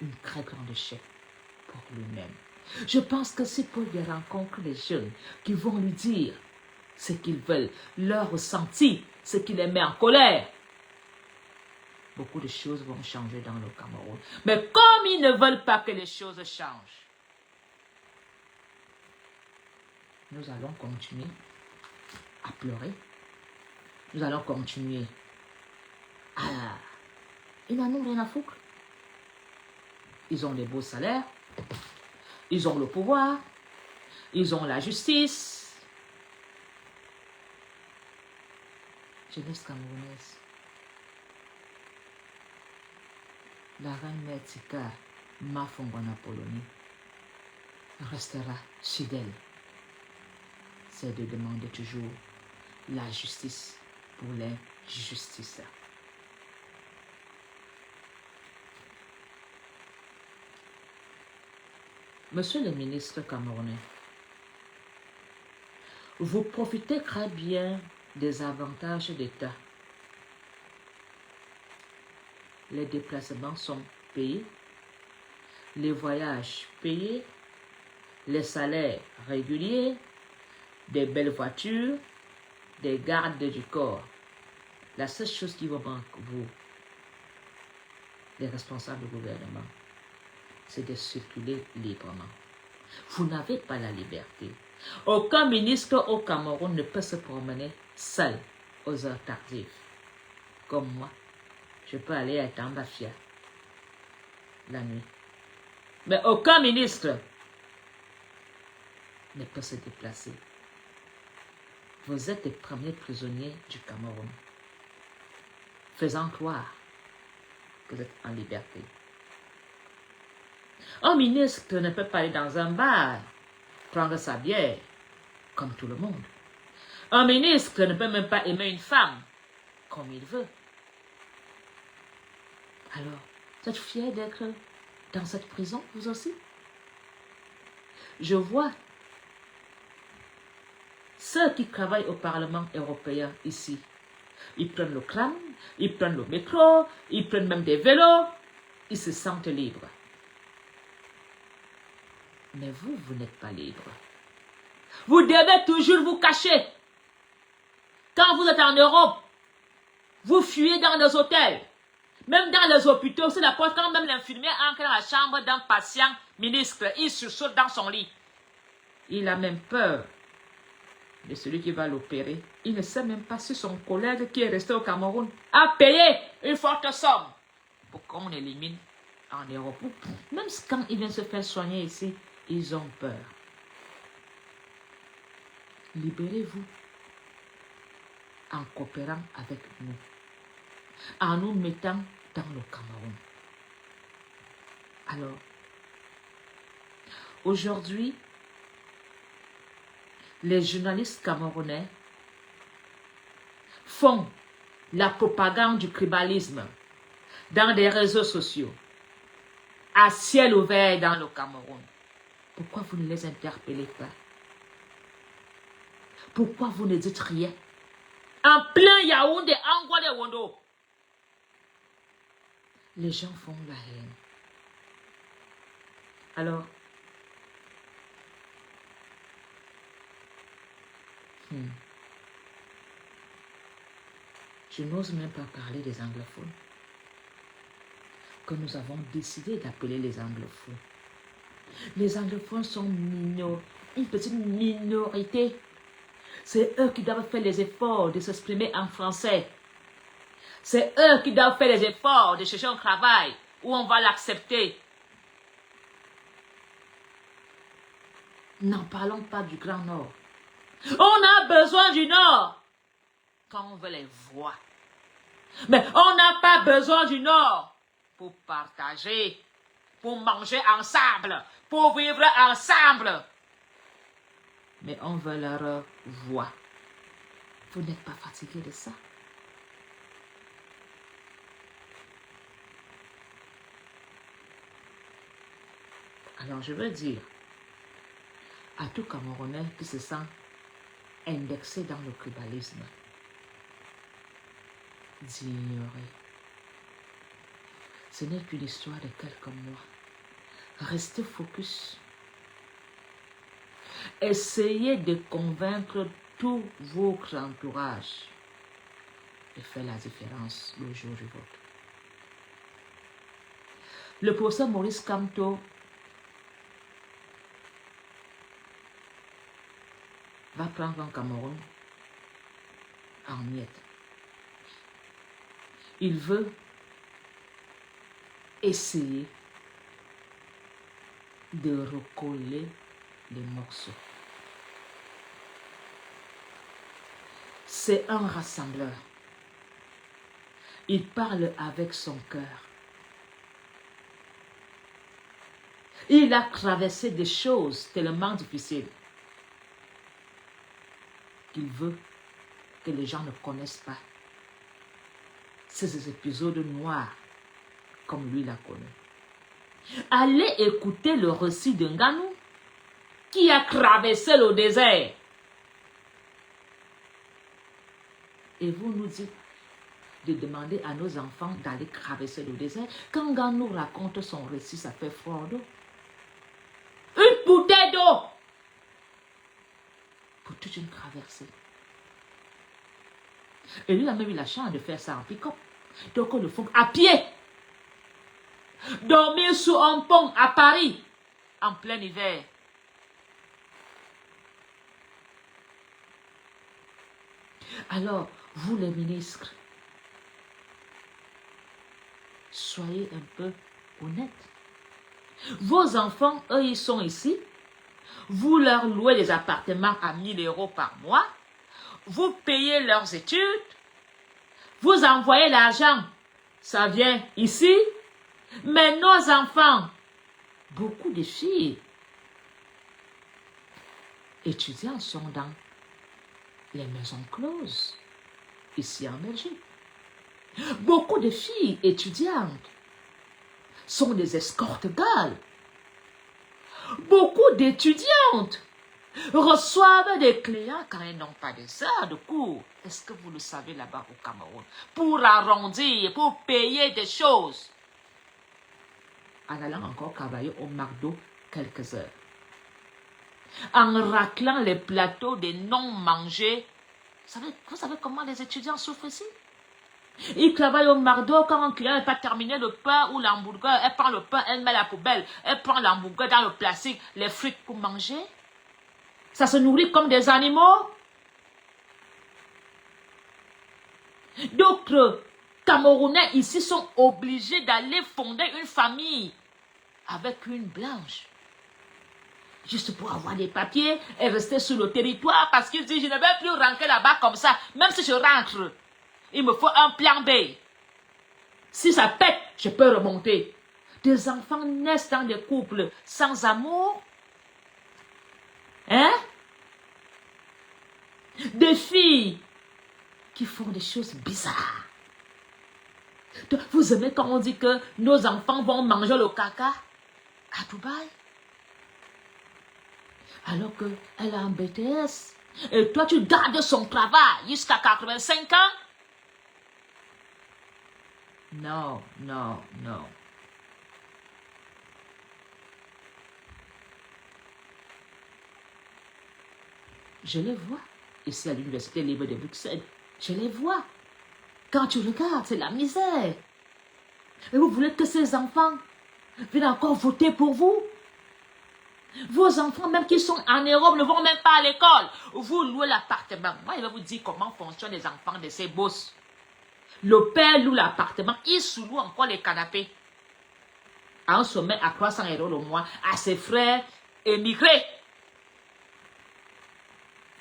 Une très grande échec pour lui-même. Je pense que si Paul Biya rencontre les jeunes qui vont lui dire ce qu'ils veulent, leur ressenti, ce qui les met en colère, beaucoup de choses vont changer dans le Cameroun. Mais comme ils ne veulent pas que les choses changent, nous allons continuer à pleurer. Nous allons continuer à... Ils n'en ont rien à foutre. Ils ont des beaux salaires. Ils ont le pouvoir. Ils ont la justice. Jeunesse camerounaise. La reine Metika Mafongwana Polonie restera fidèle. C'est de demander toujours la justice pour les justiciers. Monsieur le ministre camerounais, vous profitez très bien des avantages d'État. Les déplacements sont payés, les voyages payés, les salaires réguliers, des belles voitures, des gardes du corps. La seule chose qui vous manque, vous, les responsables du gouvernement, c'est de circuler librement. Vous n'avez pas la liberté. Aucun ministre au Cameroun ne peut se promener seul aux heures tardives. Comme moi, je peux aller à Tambafia la nuit. Mais aucun ministre ne peut se déplacer. Vous êtes les premiers prisonniers du Cameroun, faisant croire que vous êtes en liberté. Un ministre ne peut pas aller dans un bar, prendre sa bière, comme tout le monde. Un ministre ne peut même pas aimer une femme, comme il veut. Alors, vous êtes fiers d'être dans cette prison, vous aussi? Je vois ceux qui travaillent au Parlement européen ici. Ils prennent le tram, ils prennent le métro, ils prennent même des vélos. Ils se sentent libres. Mais vous, vous n'êtes pas libre. Vous devez toujours vous cacher. Quand vous êtes en Europe, vous fuyez dans les hôtels. Même dans les hôpitaux, c'est la porte quand même l'infirmier entre dans la chambre d'un patient ministre. Il sursaute dans son lit. Il a même peur de celui qui va l'opérer. Il ne sait même pas si son collègue qui est resté au Cameroun a payé une forte somme pour qu'on l'élimine en Europe. Même quand il vient se faire soigner ici, ils ont peur. Libérez-vous en coopérant avec nous, en nous mettant dans le Cameroun. Alors, aujourd'hui, les journalistes camerounais font la propagande du tribalisme dans des réseaux sociaux, à ciel ouvert dans le Cameroun. Pourquoi vous ne les interpellez pas? Pourquoi vous ne dites rien? En plein Yaoundé, Angoulé, Wondo. Les gens font la haine. Alors, je n'ose même pas parler des anglophones, que nous avons décidé d'appeler les anglophones. Les anglophones sont une petite minorité. C'est eux qui doivent faire les efforts de s'exprimer en français. C'est eux qui doivent faire les efforts de chercher un travail où on va l'accepter. N'en parlons pas du Grand Nord. On a besoin du Nord quand on veut les voir. Mais on n'a pas besoin du Nord pour partager, pour manger ensemble, pour vivre ensemble. Mais on veut leur voix. Vous n'êtes pas fatigué de ça? Alors je veux dire à tout Camerounais qui se sent indexé dans le tribalisme d'ignorer. Ce n'est qu'une histoire de quelques mois. Restez focus. Essayez de convaincre tout votre entourage de faire la différence le jour du vote. Le professeur Maurice Kamto va prendre un Cameroun en miettes. Il veut essayer de recoller les morceaux. C'est un rassembleur. Il parle avec son cœur. Il a traversé des choses tellement difficiles qu'il veut que les gens ne connaissent pas ces épisodes noirs comme lui l'a connu. Allez écouter le récit de Nganou qui a traversé le désert. Et vous nous dites, de demander à nos enfants d'aller traverser le désert. Quand Gan nous raconte son récit, ça fait froid d'eau. Une bouteille d'eau pour toute une traversée. Et lui a même eu la chance de faire ça en pick-up. Donc on le fait à pied. Dormir sous un pont à Paris en plein hiver. Alors, vous les ministres, soyez un peu honnêtes. Vos enfants, eux, ils sont ici. Vous leur louez des appartements à 1 000 € par mois. Vous payez leurs études. Vous envoyez l'argent. Ça vient ici. Mais nos enfants, beaucoup de filles étudiants sont dans les maisons closes, ici en Belgique. Beaucoup de filles étudiantes sont des escortes girls. Beaucoup d'étudiantes reçoivent des clients quand elles n'ont pas des heures de cours. Est-ce que vous le savez là-bas au Cameroun? Pour arrondir, pour payer des choses. En allant encore travailler au McDo quelques heures. En raclant les plateaux des non-mangés. Vous savez comment les étudiants souffrent ici? Ils travaillent au McDo quand un client n'a pas terminé le pain ou l'hamburger. Elle prend le pain, elle met à la poubelle. Elle prend l'hamburger dans le plastique, les frites pour manger. Ça se nourrit comme des animaux. D'autres Camerounais ici sont obligés d'aller fonder une famille avec une blanche. Juste pour avoir des papiers et rester sur le territoire parce qu'ils disent je ne vais plus rentrer là-bas comme ça. Même si je rentre, il me faut un plan B. Si ça pète, je peux remonter. Des enfants naissent dans des couples sans amour. Hein? Des filles qui font des choses bizarres. Vous aimez quand on dit que nos enfants vont manger le caca à Dubaï? Alors qu'elle a un BTS. Et toi, tu gardes son travail jusqu'à 85 ans? Non, non, non. Je les vois ici à l'Université libre de Bruxelles. Je les vois. Quand tu regardes, c'est la misère. Et vous voulez que ces enfants viennent encore voter pour vous? Vos enfants, même qui sont en Europe, ne vont même pas à l'école. Vous louez l'appartement. Moi, je vais vous dire comment fonctionnent les enfants de ces bosses. Le père loue l'appartement, il sous-loue encore les canapés. À un sommet à 300 € le mois à ses frères émigrés.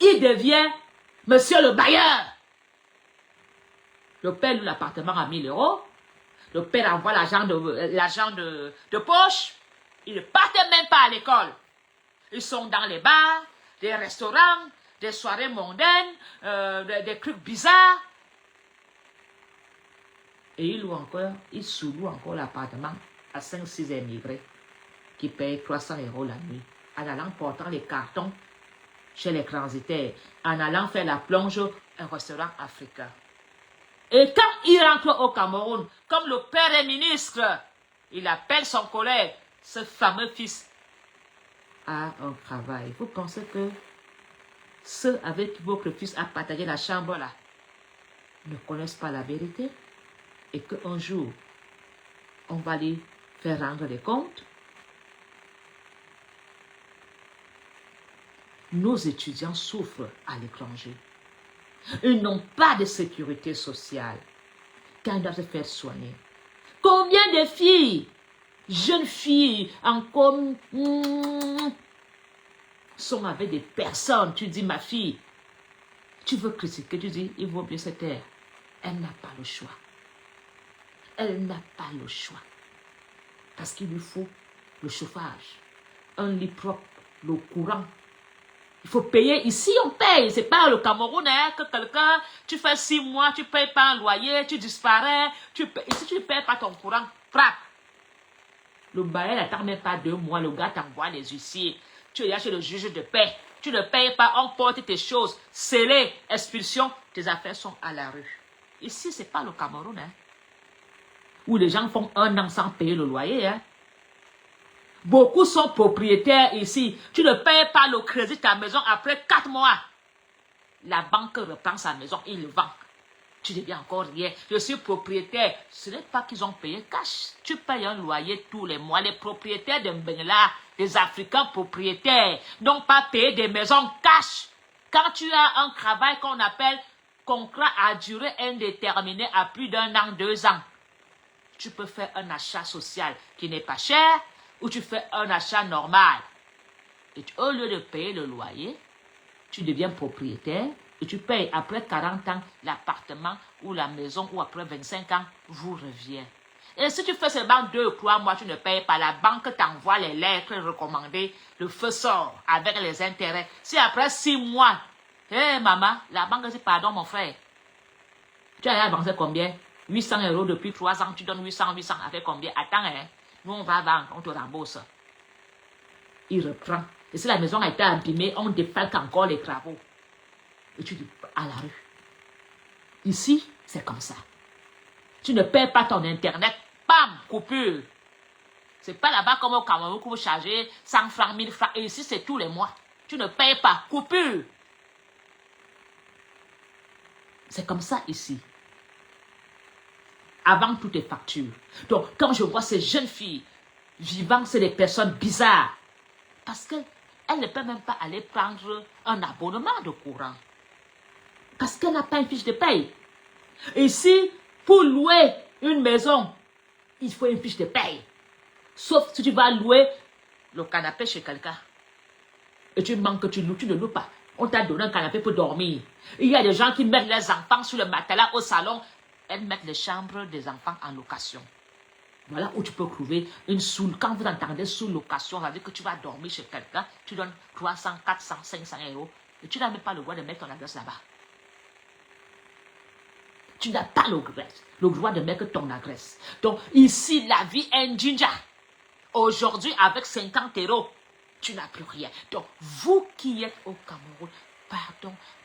Il devient monsieur le bailleur. Le père loue l'appartement à 1 000 €. Le père envoie l'argent de poche. Ils ne partent même pas à l'école. Ils sont dans les bars, des restaurants, des soirées mondaines, des trucs bizarres. Et ils sous-louent encore l'appartement à 5-6 émigrés qui payent 300 € la nuit en allant portant les cartons chez les transitaires, en allant faire la plonge un restaurant africain. Et quand il rentre au Cameroun, comme le père est ministre, il appelle son collègue, ce fameux fils a un travail. Vous pensez que ceux avec qui votre fils a partagé la chambre là ne connaissent pas la vérité et qu'un jour, on va lui faire rendre des comptes? Nos étudiants souffrent à l'étranger. Ils n'ont pas de sécurité sociale quand ils doivent se faire soigner. Combien de filles, jeunes filles, encore sont avec des personnes, tu dis ma fille, tu veux critiquer, tu dis il vaut mieux se taire. Elle n'a pas le choix. Elle n'a pas le choix. Parce qu'il lui faut le chauffage, un lit propre, le courant. Il faut payer. Ici, on paye. C'est pas le Cameroun, hein, que quelqu'un, tu fais 6 mois, tu payes pas un loyer, tu disparais. Ici, tu ne payes pas ton courant. Frappe. Le bail n'attend même pas 2 mois. Le gars t'envoie les huissiers. Tu es là chez le juge de paix. Tu ne payes pas, on porte tes choses. Scellé, expulsion, tes affaires sont à la rue. Ici, ce n'est pas le Cameroun, hein, où les gens font 1 an sans payer le loyer. Hein. Beaucoup sont propriétaires ici. Tu ne payes pas le crédit de ta maison après 4 mois. La banque reprend sa maison, il le vend. Tu deviens encore rien. Je suis propriétaire. Ce n'est pas qu'ils ont payé cash. Tu payes un loyer tous les mois. Les propriétaires de Mbengla, les Africains propriétaires, n'ont pas payé des maisons cash. Quand tu as un travail qu'on appelle contrat à durée indéterminée à plus d'1 an, 2 ans, tu peux faire un achat social qui n'est pas cher ou tu fais un achat normal. Et au lieu de payer le loyer, tu deviens propriétaire et tu payes après 40 ans l'appartement ou la maison ou après 25 ans, vous revient. Et si tu fais seulement 2 ou 3 mois, tu ne payes pas, la banque t'envoie les lettres recommandées, le feu sort avec les intérêts. Si après 6 mois, hé maman, la banque dit pardon mon frère, tu as avancé combien? 800 € depuis 3 ans, tu donnes 800, ça fait combien? Attends, hein, nous on va vendre, on te rembourse. Il reprend. Et si la maison a été abîmée, on défalque encore les travaux. Et tu dis à la rue. Ici, c'est comme ça. Tu ne paies pas ton internet, bam, coupure. C'est pas là-bas comme au Cameroun que vous chargez 100 francs, 1000 francs. Et ici, c'est tous les mois. Tu ne payes pas, coupure. C'est comme ça ici. Avant toutes les factures. Donc, quand je vois ces jeunes filles vivant, c'est des personnes bizarres. Parce qu'elle ne peut même pas aller prendre un abonnement de courant. Parce qu'elle n'a pas une fiche de paye. Ici, pour louer une maison, il faut une fiche de paye. Sauf si tu vas louer le canapé chez quelqu'un. Et tu manques, tu ne loues pas. On t'a donné un canapé pour dormir. Il y a des gens qui mettent les enfants sur le matelas au salon. Elles mettent les chambres des enfants en location. Voilà où tu peux trouver une sous. Quand vous entendez sous-location, ça veut dire que tu vas dormir chez quelqu'un, tu donnes 300, 400, 500 € et tu n'as même pas le droit de mettre ton adresse là-bas. Tu n'as pas le droit de mettre ton adresse. Donc ici, la vie est un jinja. Aujourd'hui, avec 50 €, tu n'as plus rien. Donc vous qui êtes au Cameroun,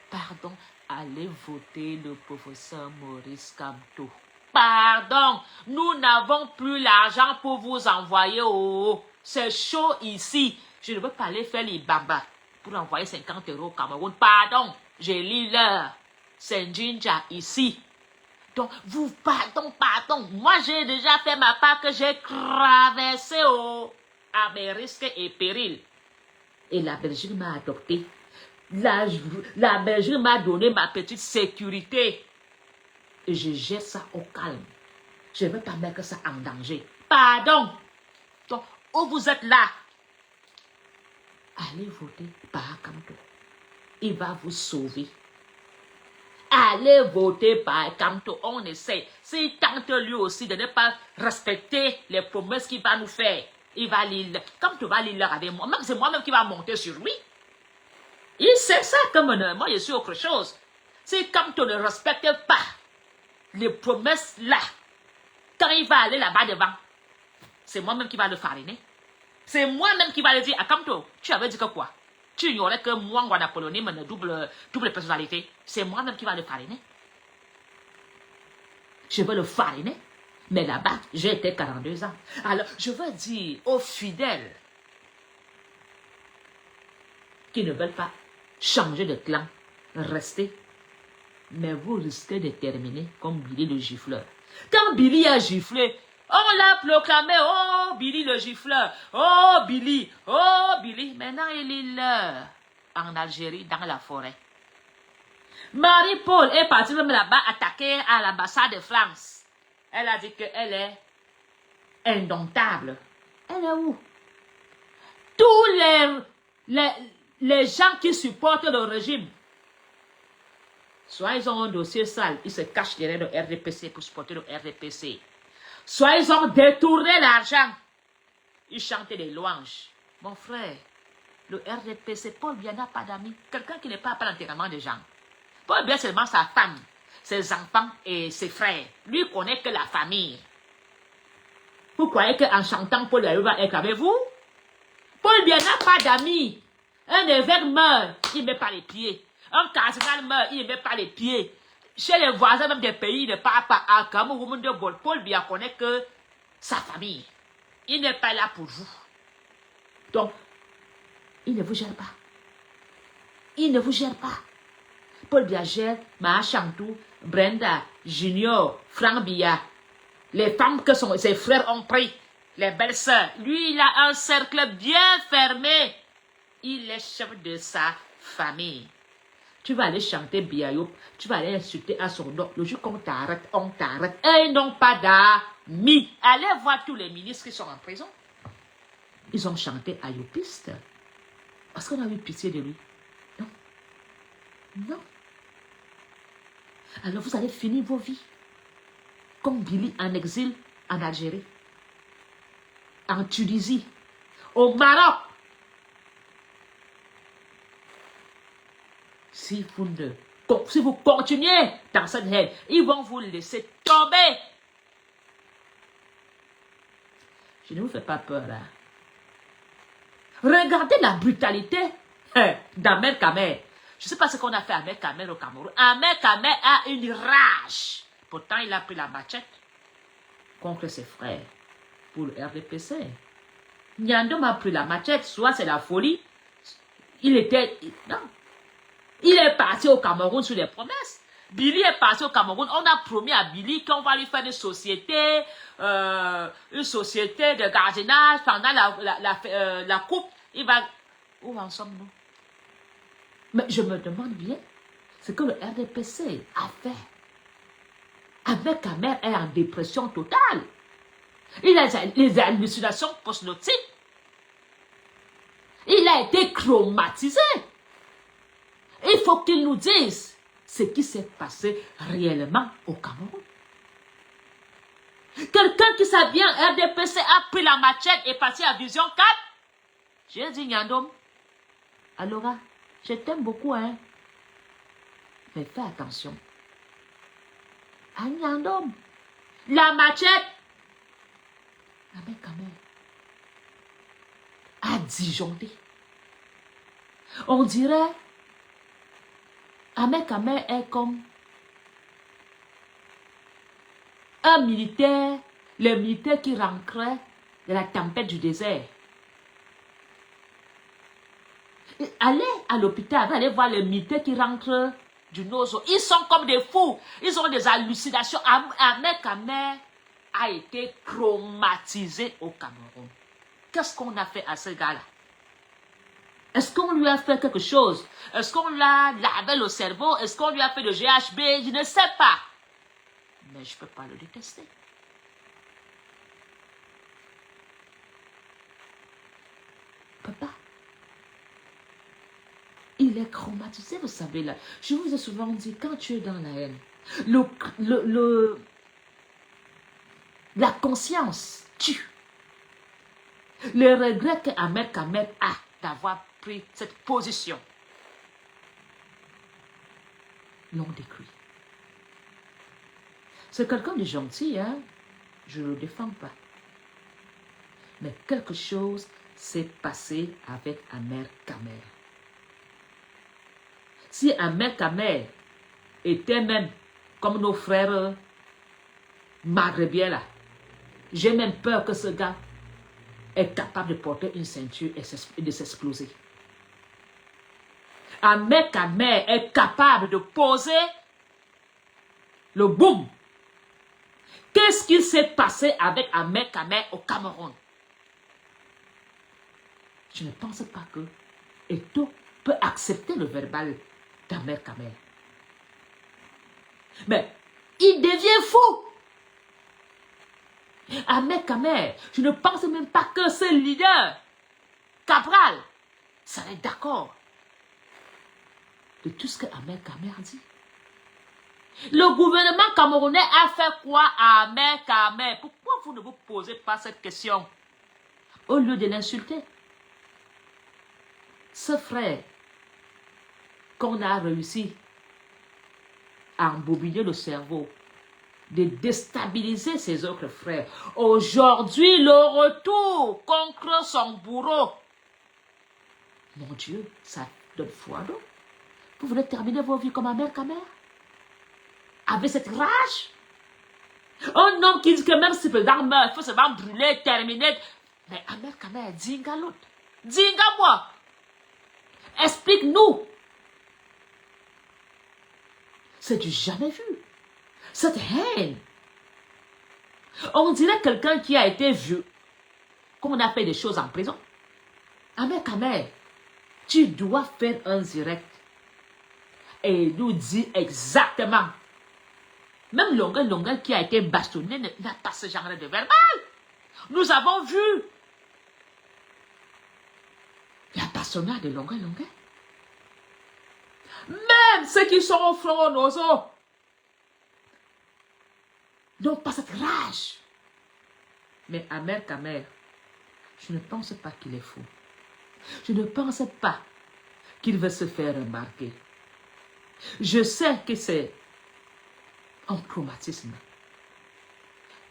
pardon, allez voter le professeur Maurice Kamto. Pardon, nous n'avons plus l'argent pour vous envoyer au... C'est chaud ici. Je ne veux pas aller faire les babas pour envoyer 50 € au Cameroun. Pardon, j'ai lu l'heure. C'est un jinja ici. Donc, vous, pardon. Moi, j'ai déjà fait ma part que j'ai traversé à mes risques et périls. Et la Belgique m'a adopté. La Belgique m'a donné ma petite sécurité. Et je gère ça au calme. Je ne veux pas mettre ça en danger. Pardon. Donc, où vous êtes là, allez voter par Kamto. Il va vous sauver. Allez voter par Kamto. On essaie. S'il tente lui aussi de ne pas respecter les promesses qu'il va nous faire, il va lire. Kamto va lire avec moi. Même c'est moi-même qui va monter sur lui. Il sait ça comme moi, je suis autre chose. Si Kamto ne respecte pas les promesses là, quand il va aller là-bas devant, c'est moi-même qui va le fariner. C'est moi-même qui va le dire à Kamto, tu avais dit que quoi? Tu ignorais que moi, Napoléon, me double personnalité. C'est moi-même qui va le fariner. Je veux le fariner. Mais là-bas, j'ai été 42 ans. Alors, je veux dire aux fidèles qui ne veulent pas changer de clan, restez. Mais vous risquez de terminer comme Billy le gifleur. Quand Billy a giflé, on l'a proclamé, oh Billy le gifleur, oh Billy. Maintenant il est là, en Algérie, dans la forêt. Marie-Paul est partie même là-bas attaquer à l'ambassade de France. Elle a dit qu'elle est indomptable. Elle est où? Tous les gens qui supportent le régime, soit ils ont un dossier sale, ils se cachent derrière le RDPC pour supporter le RDPC. Soit ils ont détourné l'argent, ils chantent des louanges. Mon frère, le RDPC, Paul Biya n'a pas d'amis. Quelqu'un qui n'est pas à l'enterrement des gens. Paul Biya seulement sa femme, ses enfants et ses frères. Lui connaît que la famille. Vous croyez qu'en chantant Paul Biya va être avec vous? Paul Biya n'a pas d'amis. Un évêque meurt, il ne met pas les pieds. Un cardinal meurt, il ne met pas les pieds. chez les voisins même des pays, il ne parle pas à Cameroun de Bol. Paul Biya connaît que sa famille. Il n'est pas là pour vous. Donc, il ne vous gère pas. Il ne vous gère pas. Paul Biya gère Maa Chantou, Brenda, Junior, Frank Biya. Les femmes que ses frères ont pris. Les belles-sœurs. Lui, il a un cercle bien fermé. Il est chef de sa famille. Tu vas aller chanter Biayo, tu vas aller insulter à son nom. Le jour qu'on t'arrête, on t'arrête. Et ils n'ont pas d'amis. Allez voir tous les ministres qui sont en prison. Ils ont chanté Ayopiste. Parce qu'on a eu pitié de lui. Non. Non. Alors vous allez finir vos vies. Comme Billy en exil en Algérie. En Tunisie. Au Maroc. Si vous continuez dans cette haine, ils vont vous laisser tomber. Je ne vous fais pas peur. Hein? Regardez la brutalité d'Ahmed Kamer. Je ne sais pas ce qu'on a fait à Ahmed Kamer au Cameroun. Ahmed Kamer a une rage. Pourtant, il a pris la machette contre ses frères pour le RDPC. Nyandom a pris la machette, soit c'est la folie. Non. Il est parti au Cameroun sur les promesses. Billy est parti au Cameroun. On a promis à Billy qu'on va lui faire une société de gardiennage pendant la coupe. Il va... Où en sommes-nous? Mais je me demande bien ce que le RDPC a fait. Avec Kamer est en dépression totale. Il a les hallucinations post-notiques. Il a été traumatisé. Il faut qu'ils nous disent ce qui s'est passé réellement au Cameroun. Quelqu'un qui sait bien, RDPC a pris la machette et passé à Vision 4. J'ai dit, Nyandom, Alora, je t'aime beaucoup, hein. Mais fais attention. À Nyandom, la machette, avec Kamer, a disjoncté. On dirait... Ahmed Kamer est comme un militaire, le militaire qui rentrait de la tempête du désert. Allez à l'hôpital, allez voir les militaires qui rentrent du Nozo. Ils sont comme des fous, ils ont des hallucinations. Ahmed Kamer a été traumatisé au Cameroun. Qu'est-ce qu'on a fait à ce gars-là? Est-ce qu'on lui a fait quelque chose? Est-ce qu'on l'a lavé le cerveau? Est-ce qu'on lui a fait le GHB? Je ne sais pas. Mais je ne peux pas le détester. Je ne peux pas. Il est traumatisé, vous savez là. Je vous ai souvent dit, quand tu es dans la haine, la conscience tue. Le regret que Ahmed Kamer a d'avoir pris cette position l'ont détruit. C'est quelqu'un de gentil, hein? Je ne le défends pas. Mais quelque chose s'est passé avec Ahmed Kamer. Si Ahmed Kamer était même comme nos frères maghrébiens là, j'ai même peur que ce gars est capable de porter une ceinture et de s'exploser. Ahmed Kamer est capable de poser le boom. Qu'est-ce qui s'est passé avec Ahmed Kamer au Cameroun? Je ne pense pas que Eto peut accepter le verbal d'Ahmed Kamer. Mais il devient fou. Ahmed Kamer, je ne pense même pas que ce leader, Cabral, serait d'accord de tout ce que Ahmed Kamer a dit. Le gouvernement camerounais a fait quoi à Ahmed Kamer? Pourquoi vous ne vous posez pas cette question au lieu de l'insulter? Ce frère qu'on a réussi à embobiner le cerveau, de déstabiliser ses autres frères. Aujourd'hui, le retour contre son bourreau. Mon Dieu, ça donne foi, non? Vous voulez terminer vos vies comme Ahmed Kamer? avec cette rage. Un homme qui dit que même si le président meurt, il faut seulement brûler, terminer. Mais Ahmed Kamer, dis-nga l'autre. Dis-nga moi. Explique-nous. C'est du jamais vu. Cette haine. On dirait quelqu'un qui a été vieux, qu'on a fait des choses en prison. Ahmed Kamer, tu dois faire un direct et nous dire exactement. Même Longa qui a été bastonné n'a pas ce genre de verbal. Nous avons vu. Il y a bastonnade de Longa. Même ceux qui sont au front Nozo n'ont pas cette rage. Mais Ahmed Kamer, je ne pense pas qu'il est fou. Je ne pense pas qu'il veut se faire remarquer. Je sais que c'est un traumatisme.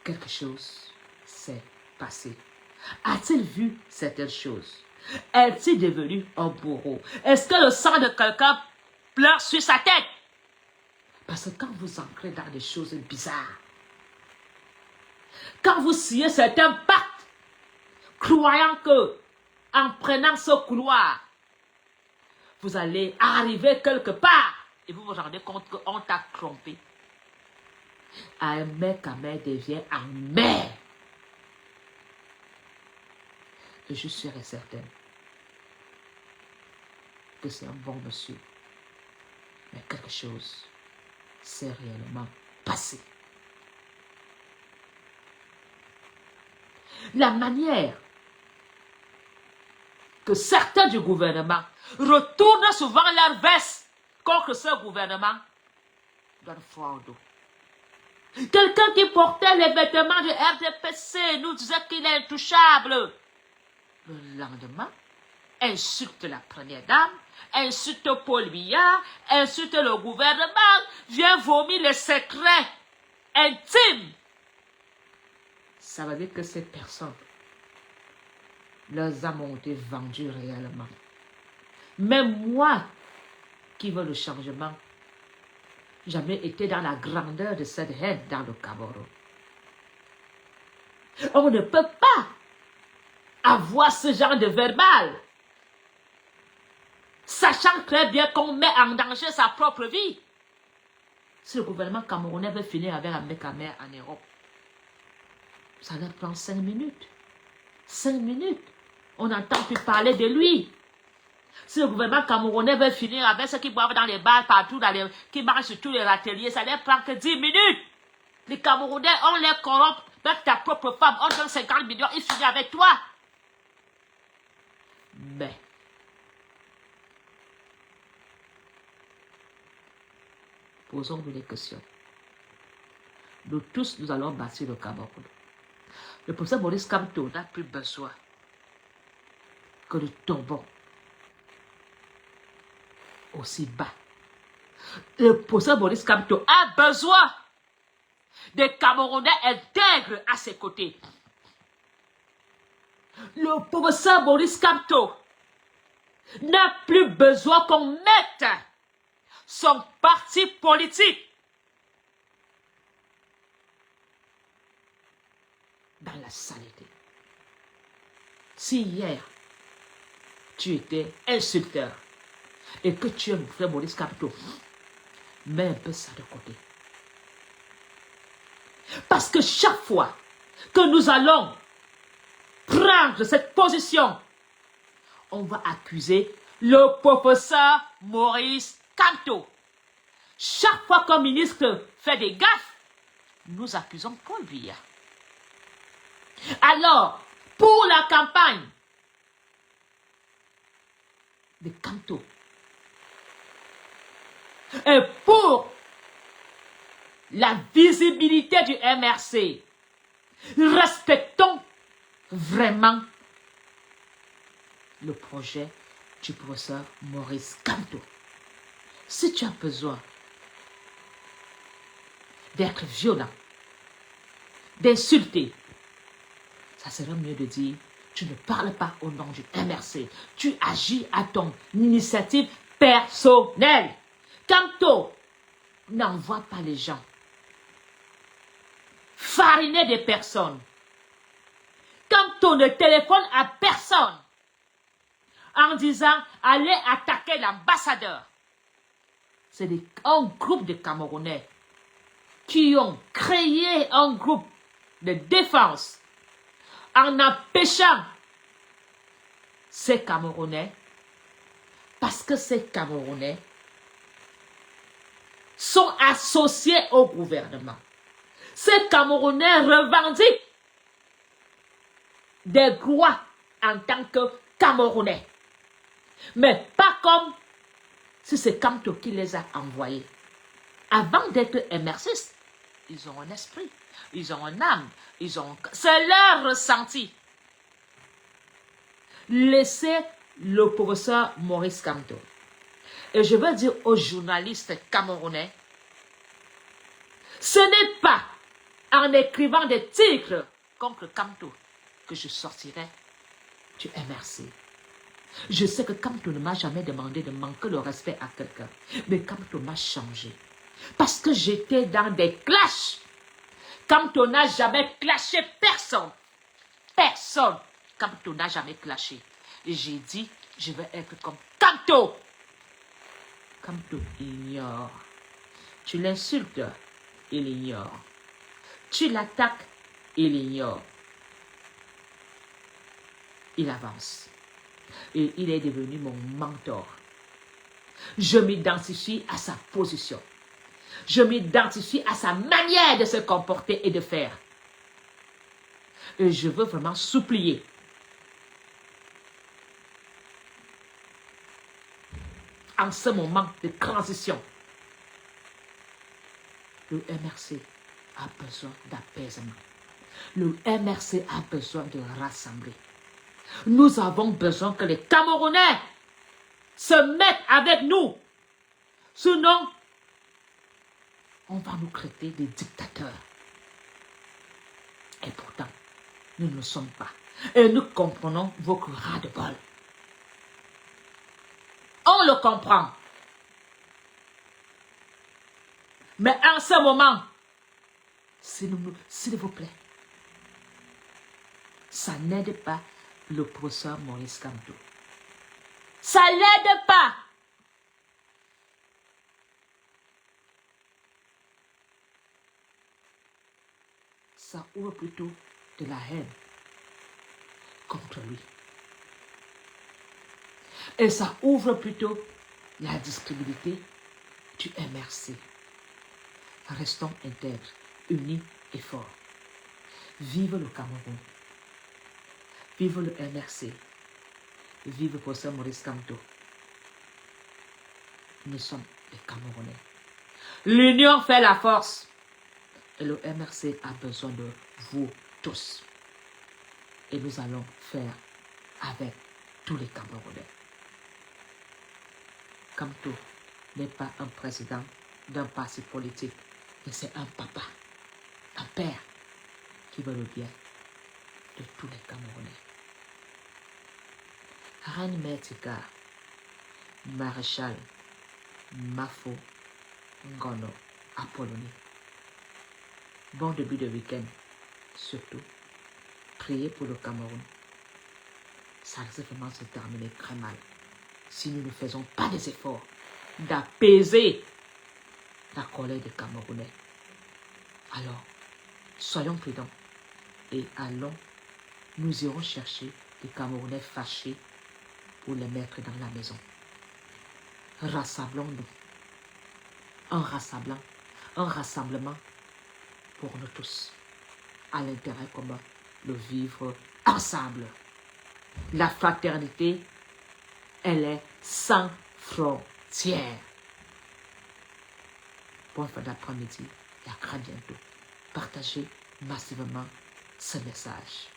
Quelque chose s'est passé. A-t-il vu certaines choses? Est-il devenu un bourreau? Est-ce que le sang de quelqu'un pleure sur sa tête? Parce que quand vous entrez dans des choses bizarres, quand vous signez certains pactes, croyant que en prenant ce couloir, vous allez arriver quelque part et vous vous rendez compte qu'on t'a trompé. Ahmed Kamer devient en mer. Et je serai certaine que c'est un bon monsieur. Mais quelque chose s'est réellement passé. La manière que certains du gouvernement retournent souvent leur veste contre ce gouvernement donne froid au dos. Quelqu'un qui portait les vêtements du RDPC nous disait qu'il est intouchable. Le lendemain, insulte la première dame, insulte Paul Biya, insulte le gouvernement, vient vomir les secrets intimes. Ça veut dire que ces personnes, leurs âmes ont été vendues réellement. Même moi, qui veux le changement, jamais été dans la grandeur de cette haine dans le Cameroun. On ne peut pas avoir ce genre de verbal, sachant très bien qu'on met en danger sa propre vie. Si le gouvernement camerounais veut finir avec Ahmed Kamer en Europe, ça leur prend 5 minutes. 5 minutes. On n'entend plus parler de lui. Si le gouvernement camerounais veut finir avec ceux qui boivent dans les bars partout, qui marchent sur tous les râteliers, ça ne leur prend que 10 minutes. Les Camerounais, on les corrompt. Même ta propre femme, on donne 50 millions, il finit avec toi. Mais, posons-nous des questions. Nous tous, nous allons bâtir le Cameroun. Le professeur Maurice Kamto n'a plus besoin que nous tombons aussi bas. Le professeur Maurice Kamto a besoin des Camerounais intègres à ses côtés. Le professeur Maurice Kamto n'a plus besoin qu'on mette son parti politique dans la saleté. Si hier, tu étais insulteur et que tu aimes frère Maurice Kamto, mets un peu ça de côté. Parce que chaque fois que nous allons prendre cette position, on va accuser le professeur Maurice Kamto. Chaque fois qu'un ministre fait des gaffes, nous accusons Paul Biya. Alors, pour la campagne de Kamto et pour la visibilité du MRC, respectons vraiment le projet du professeur Maurice Kamto. Si tu as besoin d'être violent, d'insulter, ça serait mieux de dire, tu ne parles pas au nom du MRC. Tu agis à ton initiative personnelle. Kamto n'envoie pas les gens fariner des personnes. Quand on ne téléphone à personne en disant allez attaquer l'ambassadeur, c'est un groupe de Camerounais qui ont créé un groupe de défense en empêchant ces Camerounais, parce que ces Camerounais sont associés au gouvernement. Ces Camerounais revendiquent des droits en tant que Camerounais. Mais pas comme si c'est Kamto qui les a envoyés. Avant d'être émercistes, ils ont un esprit, ils ont une âme, c'est leur ressenti. Laissez le professeur Maurice Kamto. Et je veux dire aux journalistes camerounais, ce n'est pas en écrivant des titres contre Kamto que je sortirai du MRC. Je sais que Kamto ne m'a jamais demandé de manquer le respect à quelqu'un. Mais Kamto m'a changé. Parce que j'étais dans des clashs. Kamto n'a jamais clashé personne. Personne. Kamto n'a jamais clashé. Et j'ai dit, je vais être comme Kamto. Kamto ignore. Tu l'insultes, il ignore. Tu l'attaques, il ignore. Il avance. Et il est devenu mon mentor. Je m'identifie à sa position. Je m'identifie à sa manière de se comporter et de faire. Et je veux vraiment supplier. En ce moment de transition, le MRC a besoin d'apaisement. Le MRC a besoin de rassembler. Nous avons besoin que les Camerounais se mettent avec nous. Sinon, on va nous traiter des dictateurs. Et pourtant, nous ne le sommes pas. Et nous comprenons vos ras-de-bol. On le comprend. Mais en ce moment, s'il vous plaît, ça n'aide pas le professeur Maurice Kamto. Ça l'aide pas. Ça ouvre plutôt de la haine contre lui. Et ça ouvre plutôt la disponibilité du MRC. Restons intègres, unis et forts. Vive le Cameroun. Vive le MRC. Vive le professeur Maurice Kamto. Nous sommes les Camerounais. L'union fait la force. Et le MRC a besoin de vous tous. Et nous allons faire avec tous les Camerounais. Kamto n'est pas un président d'un parti politique, mais c'est un papa, un père qui veut le bien de tous les Camerounais. Reine Mertika, Maréchal Mafo Ngono, Apollonie. Bon début de week-end. Surtout, priez pour le Cameroun. Ça risque vraiment de se terminer très mal si nous ne faisons pas des efforts d'apaiser la colère des Camerounais. Alors, soyons prudents et allons, nous irons chercher les Camerounais fâchés pour les mettre dans la maison. Rassemblons-nous. Un rassemblement pour nous tous, à l'intérêt commun, le vivre ensemble. La fraternité, elle est sans frontières. Bonne fin d'après-midi et à très bientôt. Partagez massivement ce message.